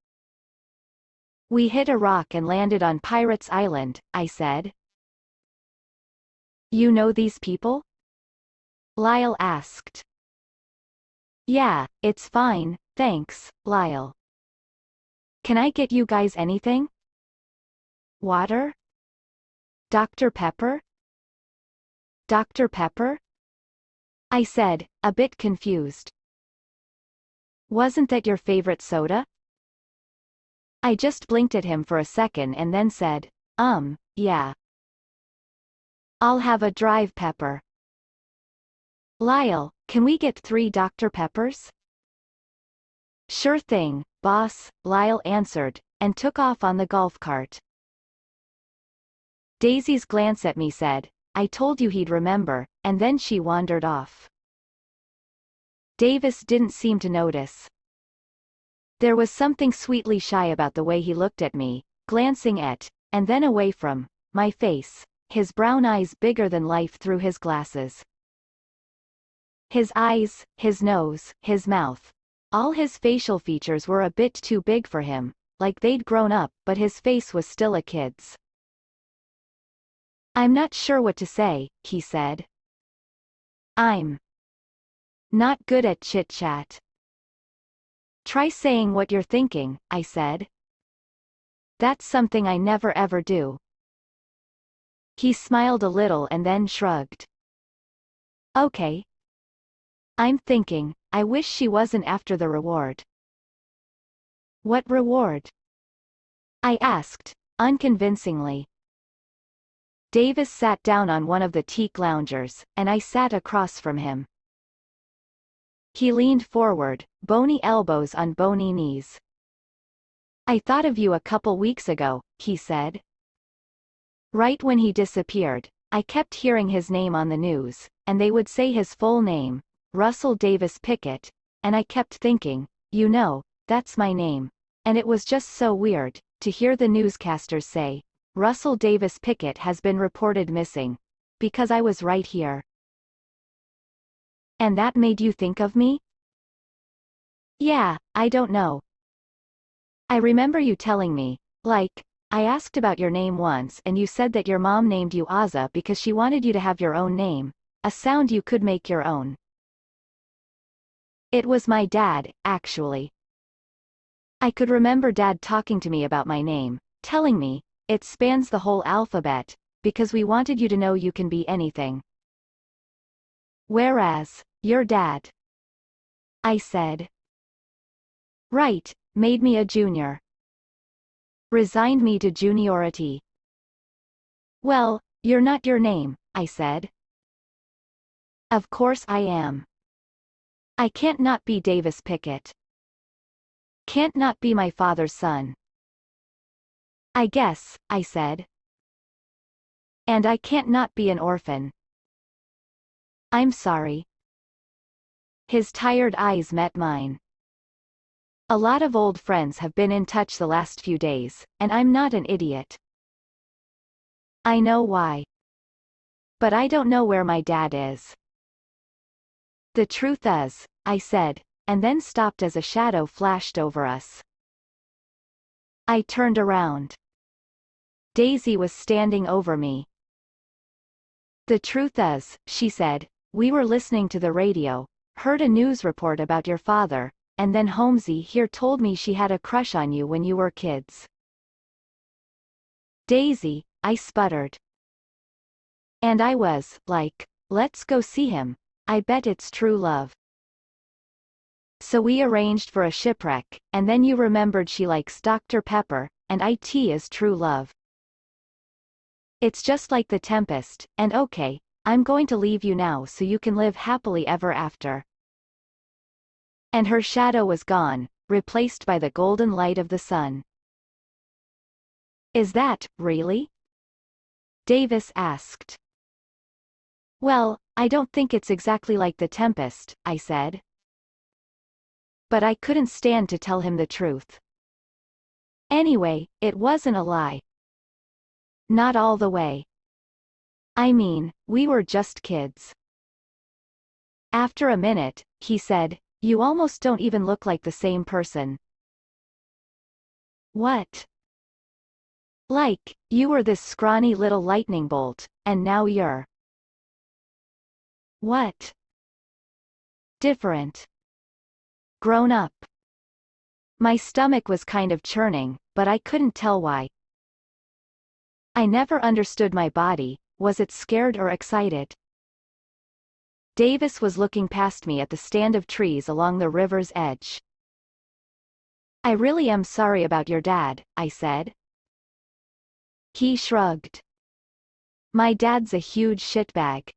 We hit a rock and landed on Pirates Island, I said. You know these people? Lyle asked. Yeah, it's fine, thanks, Lyle. Can I get you guys anything? Water? Dr. Pepper? Dr. Pepper? I said, a bit confused. Wasn't that your favorite soda? I just blinked at him for a second and then said, yeah. I'll have a drive pepper. Lyle, can we get 3 Dr. Peppers? Sure thing, boss, Lyle answered, and took off on the golf cart. Daisy's glance at me said, I told you he'd remember, and then she wandered off. Davis didn't seem to notice. There was something sweetly shy about the way he looked at me, glancing at, and then away from, my face, his brown eyes bigger than life through his glasses. His eyes, his nose, his mouth. All his facial features were a bit too big for him, like they'd grown up, but his face was still a kid's. I'm not sure what to say, he said. I'm not good at chit-chat. Try saying what you're thinking, I said. That's something I never ever do. He smiled a little and then shrugged. Okay. I'm thinking, I wish she wasn't after the reward. What reward? I asked, unconvincingly. Davis sat down on one of the teak loungers, and I sat across from him. He leaned forward, bony elbows on bony knees. I thought of you a couple weeks ago, he said. Right when he disappeared, I kept hearing his name on the news, and they would say his full name, Russell Davis Pickett, and I kept thinking, you know, that's my name. And it was just so weird, to hear the newscasters say, Russell Davis Pickett has been reported missing. Because I was right here. And that made you think of me? Yeah, I don't know. I remember you telling me, like, I asked about your name once and you said that your mom named you Ozza because she wanted you to have your own name, a sound you could make your own. It was my dad, actually. I could remember Dad talking to me about my name, telling me, it spans the whole alphabet, because we wanted you to know you can be anything. Whereas, your dad, I said. Right, made me a junior. Resigned me to juniority. Well, you're not your name, I said. Of course I am. I can't not be Davis Pickett. Can't not be my father's son. I guess, I said. And I can't not be an orphan. I'm sorry. His tired eyes met mine. A lot of old friends have been in touch the last few days, and I'm not an idiot. I know why. But I don't know where my dad is. The truth is, I said, and then stopped as a shadow flashed over us. I turned around. Daisy was standing over me. The truth is, she said, we were listening to the radio, heard a news report about your father, and then Holmesy here told me she had a crush on you when you were kids. Daisy, I sputtered. And I was, like, let's go see him, I bet it's true love. So we arranged for a shipwreck, and then you remembered she likes Dr. Pepper, and it is true love. It's just like the Tempest, and okay, I'm going to leave you now so you can live happily ever after. And her shadow was gone, replaced by the golden light of the sun. Is that, really? Davis asked. Well, I don't think it's exactly like the Tempest, I said. But I couldn't stand to tell him the truth. Anyway, it wasn't a lie. Not all the way. I mean, we were just kids. After a minute, he said, "You almost don't even look like the same person." What? Like, you were this scrawny little lightning bolt, and now you're... What? Different. Grown up. My stomach was kind of churning, but I couldn't tell why. I never understood my body. Was it scared or excited? Davis was looking past me at the stand of trees along the river's edge. I really am sorry about your dad, I said. He shrugged. My dad's a huge shitbag.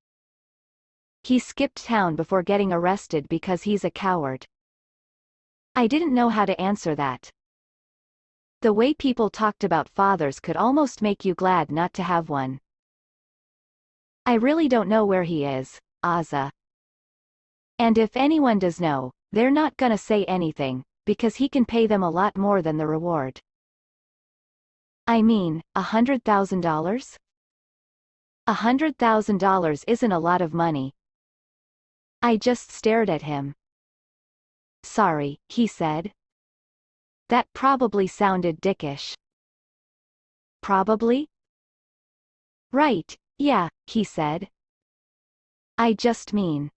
He skipped town before getting arrested because he's a coward. I didn't know how to answer that. The way people talked about fathers could almost make you glad not to have one. I really don't know where he is, Ozza. And if anyone does know, they're not gonna say anything, because he can pay them a lot more than the reward. I mean, $100,000? $100,000 isn't a lot of money. I just stared at him. Sorry, he said. That probably sounded dickish. Probably? Right, yeah, he said. I just mean.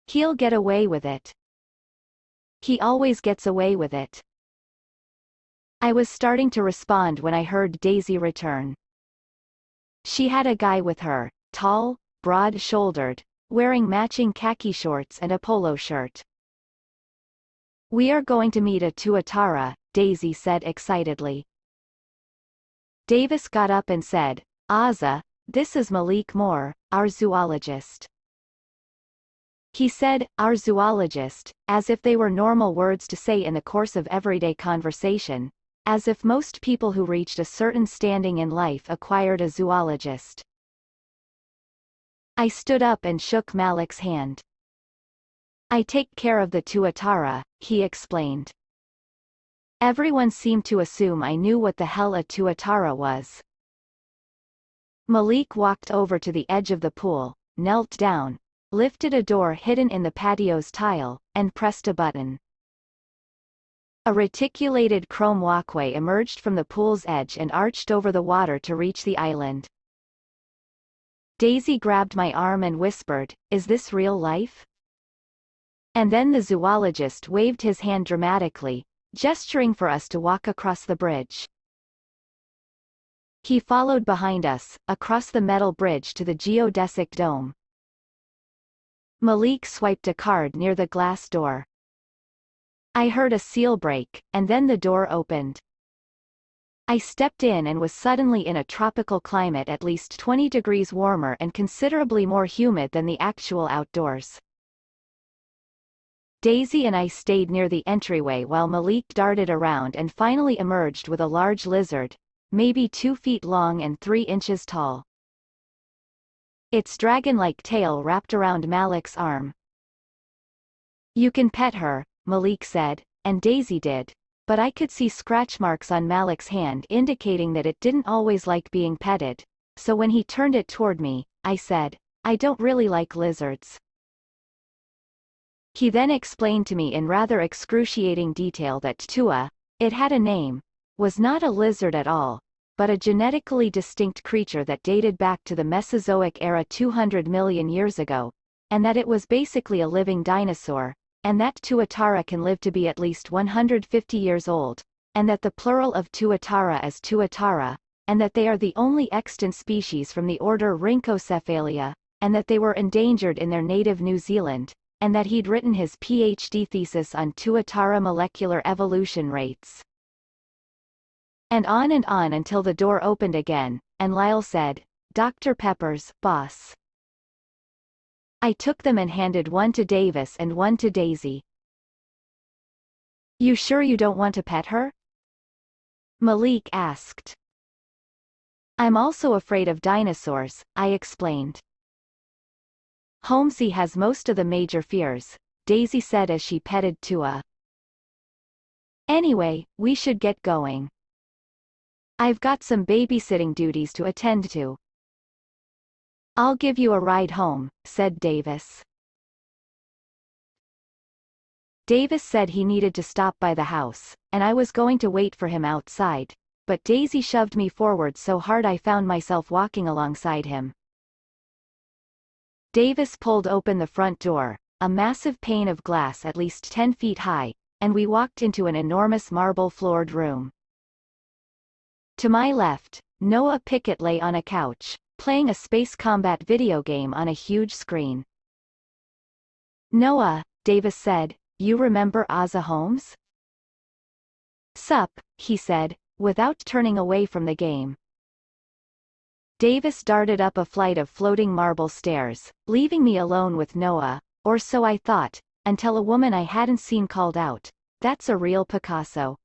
He'll get away with it. He always gets away with it. I was starting to respond when I heard Daisy return. She had a guy with her, tall, broad-shouldered, wearing matching khaki shorts and a polo shirt. We are going to meet a Tuatara, Daisy said excitedly. Davis got up and said, Ozza, this is Malik Moore, our zoologist. He said, our zoologist, as if they were normal words to say in the course of everyday conversation, as if most people who reached a certain standing in life acquired a zoologist. I stood up and shook Malik's hand. I take care of the Tuatara, he explained. Everyone seemed to assume I knew what the hell a Tuatara was. Malik walked over to the edge of the pool, knelt down, lifted a door hidden in the patio's tile, and pressed a button. A reticulated chrome walkway emerged from the pool's edge and arched over the water to reach the island. Daisy grabbed my arm and whispered, "Is this real life?" And then the zoologist waved his hand dramatically, gesturing for us to walk across the bridge. He followed behind us, across the metal bridge to the geodesic dome. Malik swiped a card near the glass door. I heard a seal break, and then the door opened. I stepped in and was suddenly in a tropical climate at least 20 degrees warmer and considerably more humid than the actual outdoors. Daisy and I stayed near the entryway while Malik darted around and finally emerged with a large lizard, maybe 2 feet long and 3 inches tall. Its dragon-like tail wrapped around Malik's arm. You can pet her, Malik said, and Daisy did, but I could see scratch marks on Malik's hand indicating that it didn't always like being petted, so when he turned it toward me, I said, I don't really like lizards. He then explained to me in rather excruciating detail that Tua, it had a name, was not a lizard at all, but a genetically distinct creature that dated back to the Mesozoic era 200 million years ago, and that it was basically a living dinosaur, and that Tuatara can live to be at least 150 years old, and that the plural of Tuatara is Tuatara, and that they are the only extant species from the order Rhynchocephalia, and that they were endangered in their native New Zealand, and that he'd written his PhD thesis on Tuatara molecular evolution rates. And on until the door opened again, and Lyle said, "Dr. Pepper's, boss." I took them and handed one to Davis and one to Daisy. "You sure you don't want to pet her?" Malik asked. "I'm also afraid of dinosaurs," I explained. "Holmesy has most of the major fears," Daisy said as she petted Tua. "Anyway, we should get going. I've got some babysitting duties to attend to." "I'll give you a ride home," said Davis. Davis said he needed to stop by the house, and I was going to wait for him outside, but Daisy shoved me forward so hard I found myself walking alongside him. Davis pulled open the front door, a massive pane of glass at least 10 feet high, and we walked into an enormous marble-floored room. To my left, Noah Pickett lay on a couch, playing a space combat video game on a huge screen. "Noah," Davis said, "you remember Asa Holmes?" "Sup," he said, without turning away from the game. Davis darted up a flight of floating marble stairs, leaving me alone with Noah, or so I thought, until a woman I hadn't seen called out, "That's a real Picasso."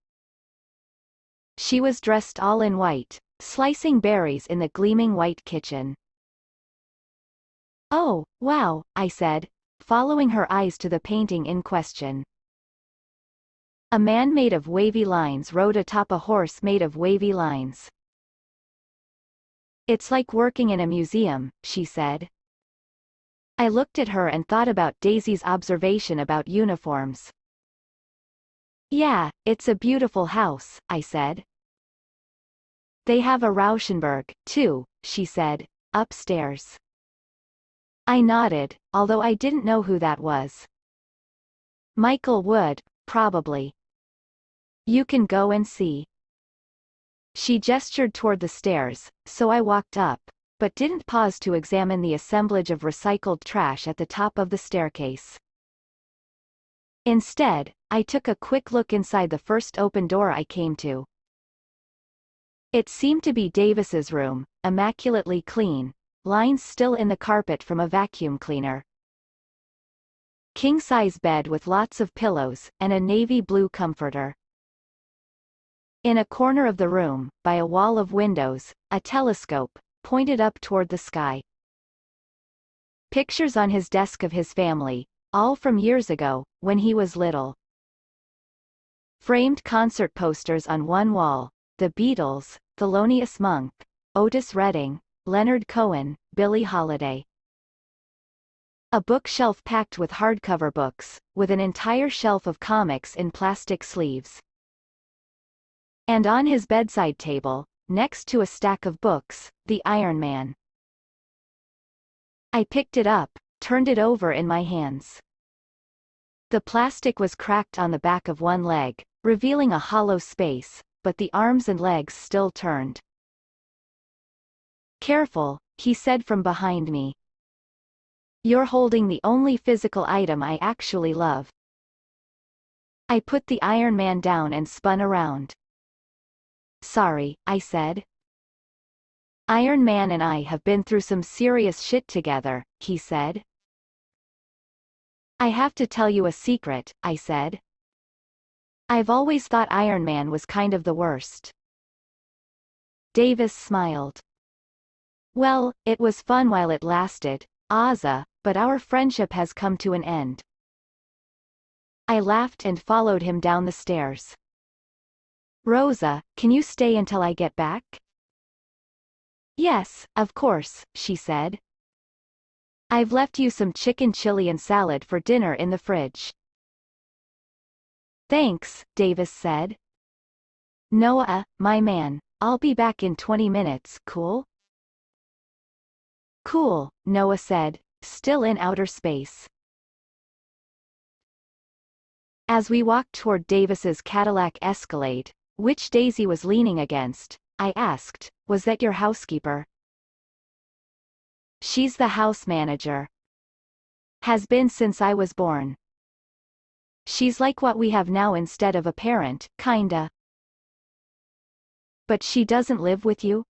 She was dressed all in white, slicing berries in the gleaming white kitchen. "Oh, wow," I said, following her eyes to the painting in question. A man made of wavy lines rode atop a horse made of wavy lines. "It's like working in a museum," she said. I looked at her and thought about Daisy's observation about uniforms. "Yeah, it's a beautiful house," I said. "They have a Rauschenberg, too," she said, "upstairs." I nodded, although I didn't know who that was. "Michael Wood, probably. You can go and see." She gestured toward the stairs, so I walked up, but didn't pause to examine the assemblage of recycled trash at the top of the staircase. Instead, I took a quick look inside the first open door I came to. It seemed to be Davis's room, immaculately clean, lines still in the carpet from a vacuum cleaner. King-size bed with lots of pillows, and a navy blue comforter. In a corner of the room, by a wall of windows, a telescope, pointed up toward the sky. Pictures on his desk of his family, all from years ago, when he was little. Framed concert posters on one wall, the Beatles, Thelonious Monk, Otis Redding, Leonard Cohen, Billie Holiday. A bookshelf packed with hardcover books, with an entire shelf of comics in plastic sleeves. And on his bedside table, next to a stack of books, the Iron Man. I picked it up, turned it over in my hands. The plastic was cracked on the back of one leg, revealing a hollow space, but the arms and legs still turned. "Careful," he said from behind me. "You're holding the only physical item I actually love." I put the Iron Man down and spun around. "Sorry," I said. "Iron Man and I have been through some serious shit together," he said. "I have to tell you a secret," I said. "I've always thought Iron Man was kind of the worst." Davis smiled. "Well, it was fun while it lasted, Asa, but our friendship has come to an end." I laughed and followed him down the stairs. "Rosa, can you stay until I get back?" "Yes, of course," she said. "I've left you some chicken chili and salad for dinner in the fridge." "Thanks," Davis said. "Noah, my man, I'll be back in 20 minutes, cool?" "Cool," Noah said, still in outer space. As we walked toward Davis's Cadillac Escalade, which Daisy was leaning against, I asked, "Was that your housekeeper?" "She's the house manager. Has been since I was born. She's like what we have now instead of a parent, kinda." But she doesn't live with you?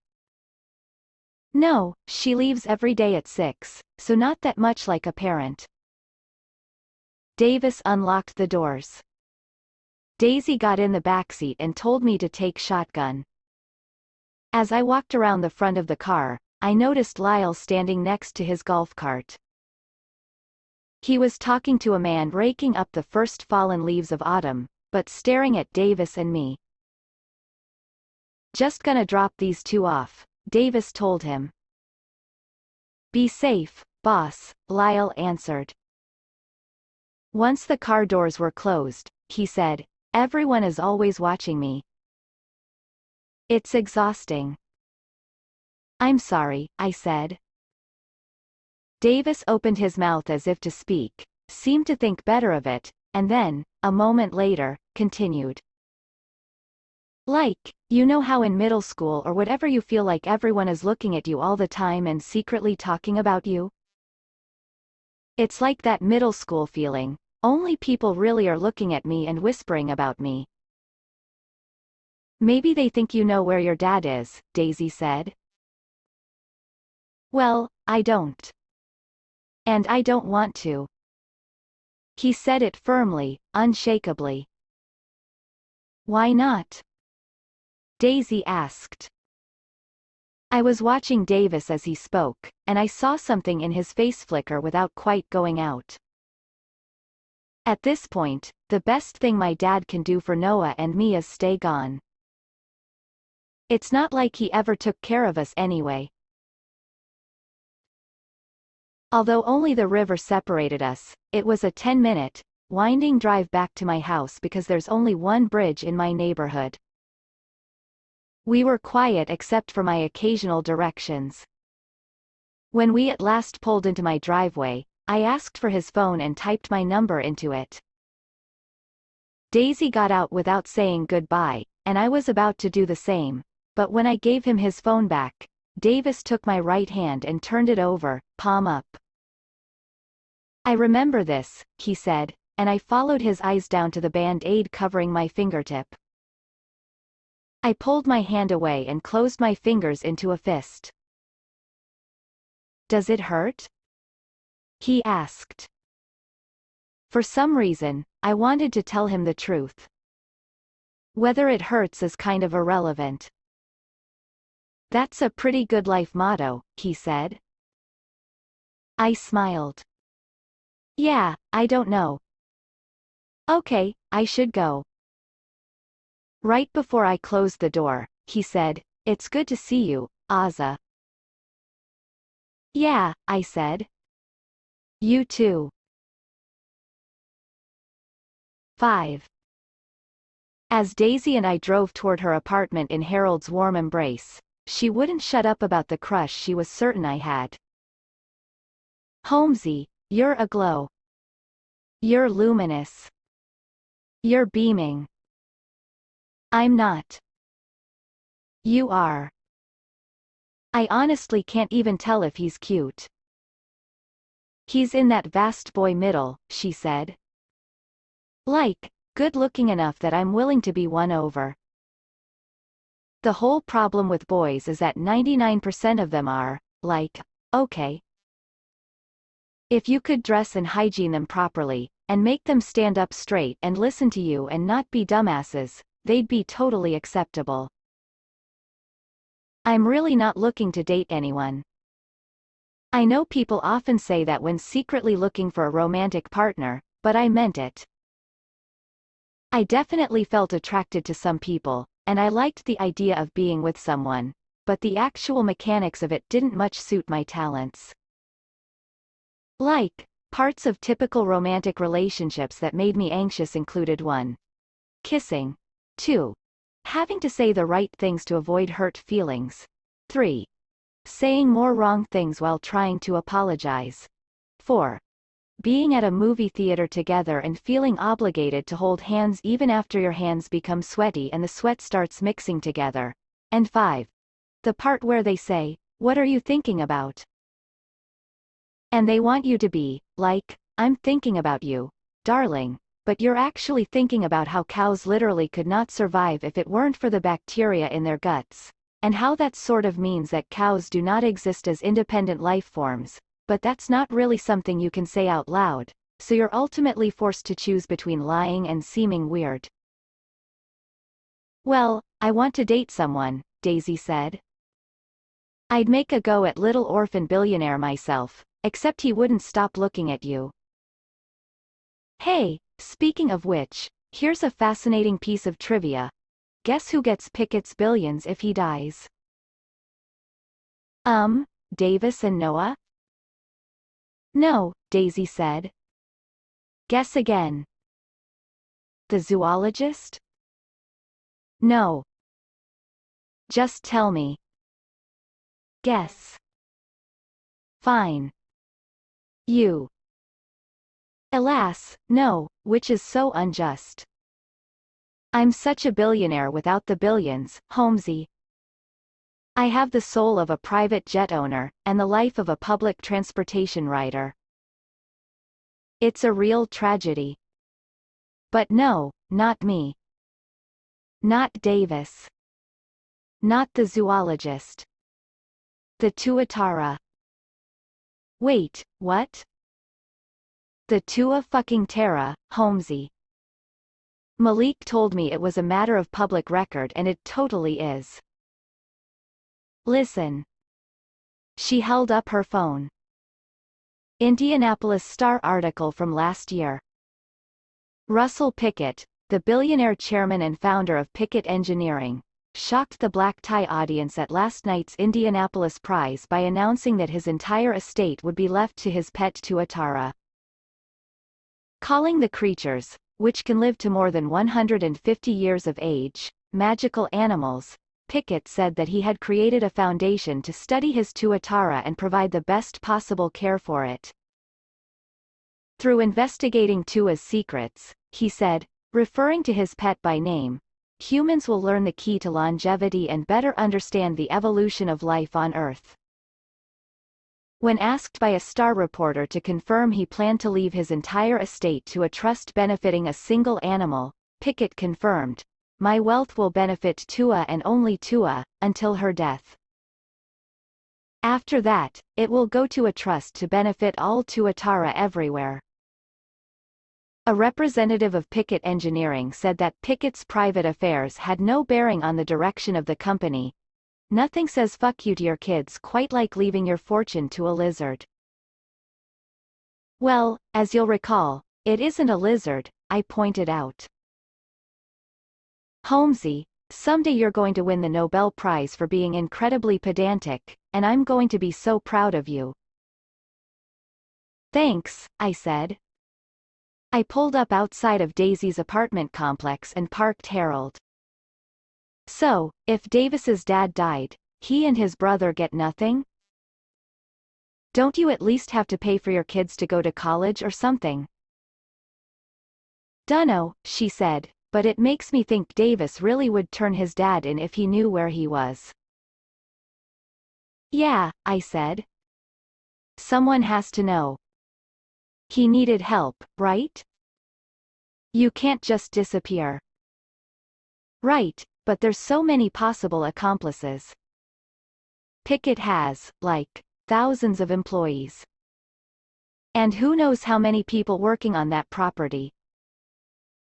No, she leaves every day at 6, so not that much like a parent. Davis unlocked the doors. Daisy got in the backseat and told me to take shotgun. As I walked around the front of the car, I noticed Lyle standing next to his golf cart. He was talking to a man raking up the first fallen leaves of autumn, but staring at Davis and me. Just gonna drop these two off, Davis told him. Be safe, boss, Lyle answered. Once the car doors were closed, he said, everyone is always watching me. It's exhausting. I'm sorry, I said. Davis opened his mouth as if to speak, seemed to think better of it, and then, a moment later, continued. Like, you know how in middle school or whatever you feel like everyone is looking at you all the time and secretly talking about you? It's like that middle school feeling, only people really are looking at me and whispering about me. Maybe they think you know where your dad is, Daisy said. Well, I don't. And I don't want to. He said it firmly, unshakably. Why not? Daisy asked. I was watching Davis as he spoke, and I saw something in his face flicker without quite going out. At this point, the best thing my dad can do for Noah and me is stay gone. It's not like he ever took care of us anyway. Although only the river separated us, it was a 10-minute, winding drive back to my house because there's only one bridge in my neighborhood. We were quiet except for my occasional directions. When we at last pulled into my driveway, I asked for his phone and typed my number into it. Daisy got out without saying goodbye, and I was about to do the same, but when I gave him his phone back, Davis took my right hand and turned it over, palm up. I remember this, he said, and I followed his eyes down to the band-aid covering my fingertip. I pulled my hand away and closed my fingers into a fist. Does it hurt? He asked. For some reason, I wanted to tell him the truth. Whether it hurts is kind of irrelevant. That's a pretty good life motto, he said. I smiled. Yeah, I don't know. Okay, I should go. Right before I closed the door, he said, it's good to see you, Ozza. Yeah, I said. You too. 5. As Daisy and I drove toward her apartment in Harold's warm embrace, she wouldn't shut up about the crush she was certain I had. Holmesy, you're aglow. You're luminous. You're beaming. I'm not. You are. I honestly can't even tell if he's cute. He's in that vast boy middle, she said. Like, good-looking enough that I'm willing to be won over. The whole problem with boys is that 99% of them are, like, okay. If you could dress and hygiene them properly, and make them stand up straight and listen to you and not be dumbasses, they'd be totally acceptable. I'm really not looking to date anyone. I know people often say that when secretly looking for a romantic partner, but I meant it. I definitely felt attracted to some people, and I liked the idea of being with someone, but the actual mechanics of it didn't much suit my talents. Like, parts of typical romantic relationships that made me anxious included 1. Kissing. 2. Having to say the right things to avoid hurt feelings. 3. Saying more wrong things while trying to apologize. 4. Being at a movie theater together and feeling obligated to hold hands even after your hands become sweaty and the sweat starts mixing together. And 5. The part where they say, "What are you thinking about?" And they want you to be, like, "I'm thinking about you, darling, but you're actually thinking about how cows literally could not survive if it weren't for the bacteria in their guts, and how that sort of means that cows do not exist as independent life forms, but that's not really something you can say out loud, so you're ultimately forced to choose between lying and seeming weird. Well, I want to date someone, Daisy said. I'd make a go at little orphan billionaire myself, except he wouldn't stop looking at you. Hey, speaking of which, here's a fascinating piece of trivia. Guess who gets Pickett's billions if he dies? Davis and Noah? No, Daisy said. Guess again. The zoologist? No. Just tell me. Guess. Fine. You. Alas, no, which is so unjust. I'm such a billionaire without the billions, Holmesy. I have the soul of a private jet owner, and the life of a public transportation rider. It's a real tragedy. But no, not me. Not Davis. Not the zoologist. The Tuatara. Wait, what? The Tua-fucking-Tara, Holmesy. Malik told me it was a matter of public record and it totally is. Listen. She held up her phone. Indianapolis Star article from last year. Russell Pickett, the billionaire chairman and founder of Pickett Engineering, shocked the black tie audience at last night's Indianapolis Prize by announcing that his entire estate would be left to his pet Tuatara. Calling the creatures, which can live to more than 150 years of age, magical animals, Pickett said that he had created a foundation to study his Tuatara and provide the best possible care for it. Through investigating Tua's secrets, he said, referring to his pet by name, humans will learn the key to longevity and better understand the evolution of life on Earth. When asked by a Star reporter to confirm he planned to leave his entire estate to a trust benefiting a single animal, Pickett confirmed, "My wealth will benefit Tua and only Tua, until her death. After that, it will go to a trust to benefit all Tuatara everywhere." A representative of Pickett Engineering said that Pickett's private affairs had no bearing on the direction of the company. Nothing says fuck you to your kids quite like leaving your fortune to a lizard. Well, as you'll recall, it isn't a lizard, I pointed out. Holmesy, someday you're going to win the Nobel Prize for being incredibly pedantic, and I'm going to be so proud of you. Thanks, I said. I pulled up outside of Daisy's apartment complex and parked Harold. So, if Davis's dad died, he and his brother get nothing? Don't you at least have to pay for your kids to go to college or something? Dunno, she said, but it makes me think Davis really would turn his dad in if he knew where he was. Yeah, I said. Someone has to know. He needed help, right? You can't just disappear. Right, but there's so many possible accomplices. Pickett has, like, thousands of employees. And who knows how many people working on that property.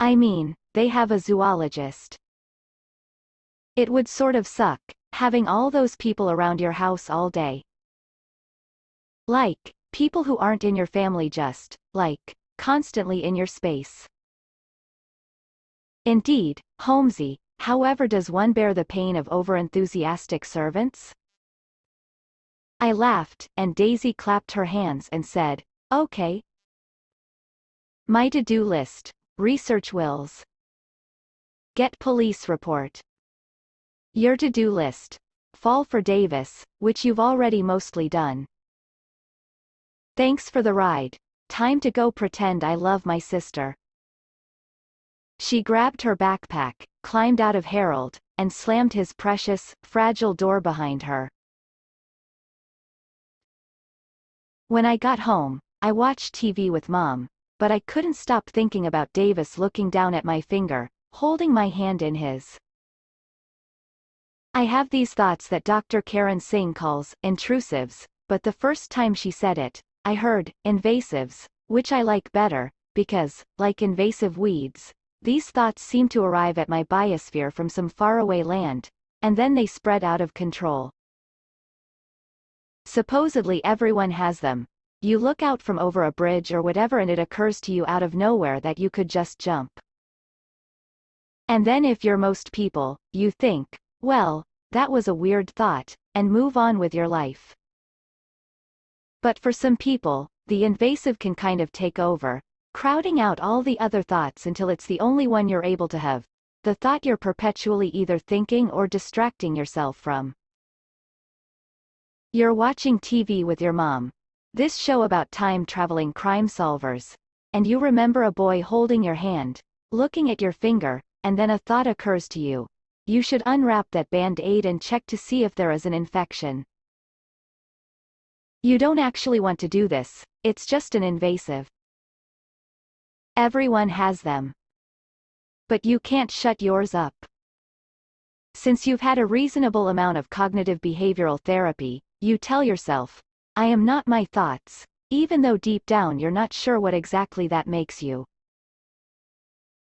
I mean, they have a zoologist. It would sort of suck, having all those people around your house all day. Like, people who aren't in your family just, like, constantly in your space. Indeed, Holmesy, however does one bear the pain of overenthusiastic servants? I laughed, and Daisy clapped her hands and said, okay. My to-do list, research wills. Get police report. Your to-do list, fall for Davis, which you've already mostly done. Thanks for the ride, time to go pretend I love my sister. She grabbed her backpack, climbed out of Harold, and slammed his precious, fragile door behind her. When I got home, I watched TV with Mom, but I couldn't stop thinking about Davis looking down at my finger, holding my hand in his. I have these thoughts that Dr. Karen Singh calls intrusives, but the first time she said it, I heard invasives, which I like better, because, like invasive weeds, these thoughts seem to arrive at my biosphere from some faraway land, and then they spread out of control. Supposedly everyone has them. You look out from over a bridge or whatever and it occurs to you out of nowhere that you could just jump. And then if you're most people, you think, well, that was a weird thought, and move on with your life. But for some people, the invasive can kind of take over, crowding out all the other thoughts until it's the only one you're able to have, the thought you're perpetually either thinking or distracting yourself from. You're watching TV with your mom. This show about time-traveling crime solvers. And you remember a boy holding your hand, looking at your finger, and then a thought occurs to you. You should unwrap that band-aid and check to see if there is an infection. You don't actually want to do this, it's just an invasive. Everyone has them. But you can't shut yours up. Since you've had a reasonable amount of cognitive behavioral therapy, you tell yourself, I am not my thoughts, even though deep down you're not sure what exactly that makes you.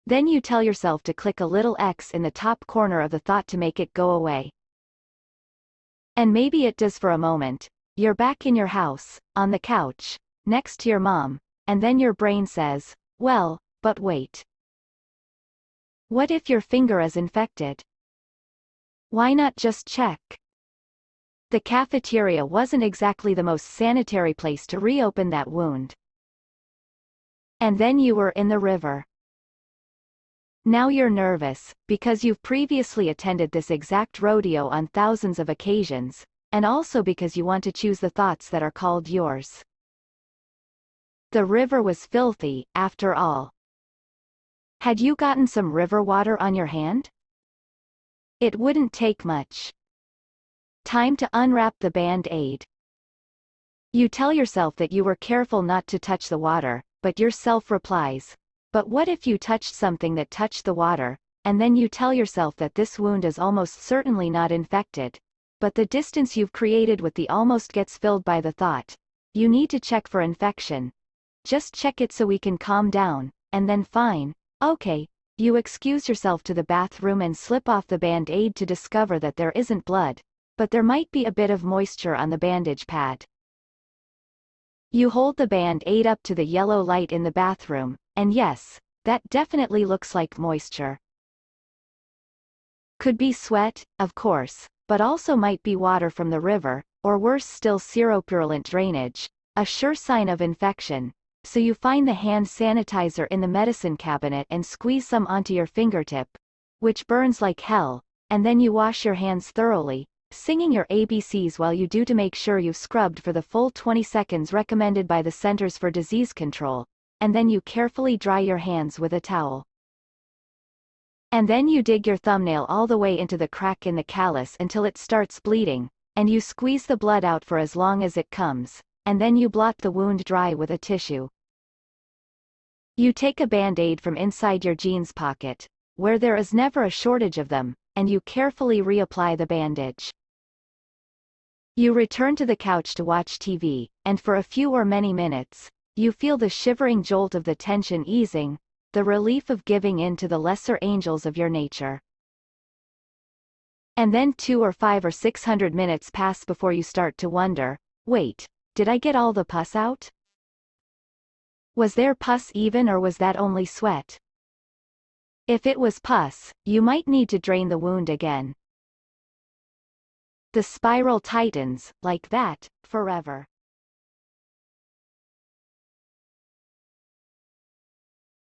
Then you tell yourself to click a little X in the top corner of the thought to make it go away. And maybe it does for a moment. You're back in your house, on the couch, next to your mom, and then your brain says, well, but wait. What if your finger is infected? Why not just check? The cafeteria wasn't exactly the most sanitary place to reopen that wound. And then you were in the river. Now you're nervous, because you've previously attended this exact rodeo on thousands of occasions, and also because you want to choose the thoughts that are called yours. The river was filthy, after all. Had you gotten some river water on your hand? It wouldn't take much. Time to unwrap the band-aid. You tell yourself that you were careful not to touch the water, but yourself replies, but what if you touched something that touched the water, and then you tell yourself that this wound is almost certainly not infected, but the distance you've created with the almost gets filled by the thought. You need to check for infection. Just check it so we can calm down, and then fine, okay. You excuse yourself to the bathroom and slip off the band-aid to discover that there isn't blood, but there might be a bit of moisture on the bandage pad. You hold the band-aid up to the yellow light in the bathroom, and yes, that definitely looks like moisture. Could be sweat, of course, but also might be water from the river, or worse still seropurulent drainage, a sure sign of infection. So you find the hand sanitizer in the medicine cabinet and squeeze some onto your fingertip, which burns like hell, and then you wash your hands thoroughly, singing your ABCs while you do to make sure you've scrubbed for the full 20 seconds recommended by the Centers for Disease Control, and then you carefully dry your hands with a towel. And then you dig your thumbnail all the way into the crack in the callus until it starts bleeding, and you squeeze the blood out for as long as it comes, and then you blot the wound dry with a tissue. You take a band-aid from inside your jeans pocket, where there is never a shortage of them, and you carefully reapply the bandage. You return to the couch to watch TV, and for a few or many minutes, you feel the shivering jolt of the tension easing, the relief of giving in to the lesser angels of your nature. And then 2 or 5 or 600 minutes pass before you start to wonder, wait, did I get all the pus out? Was there pus even, or was that only sweat? If it was pus, you might need to drain the wound again. The spiral tightens, like that, forever.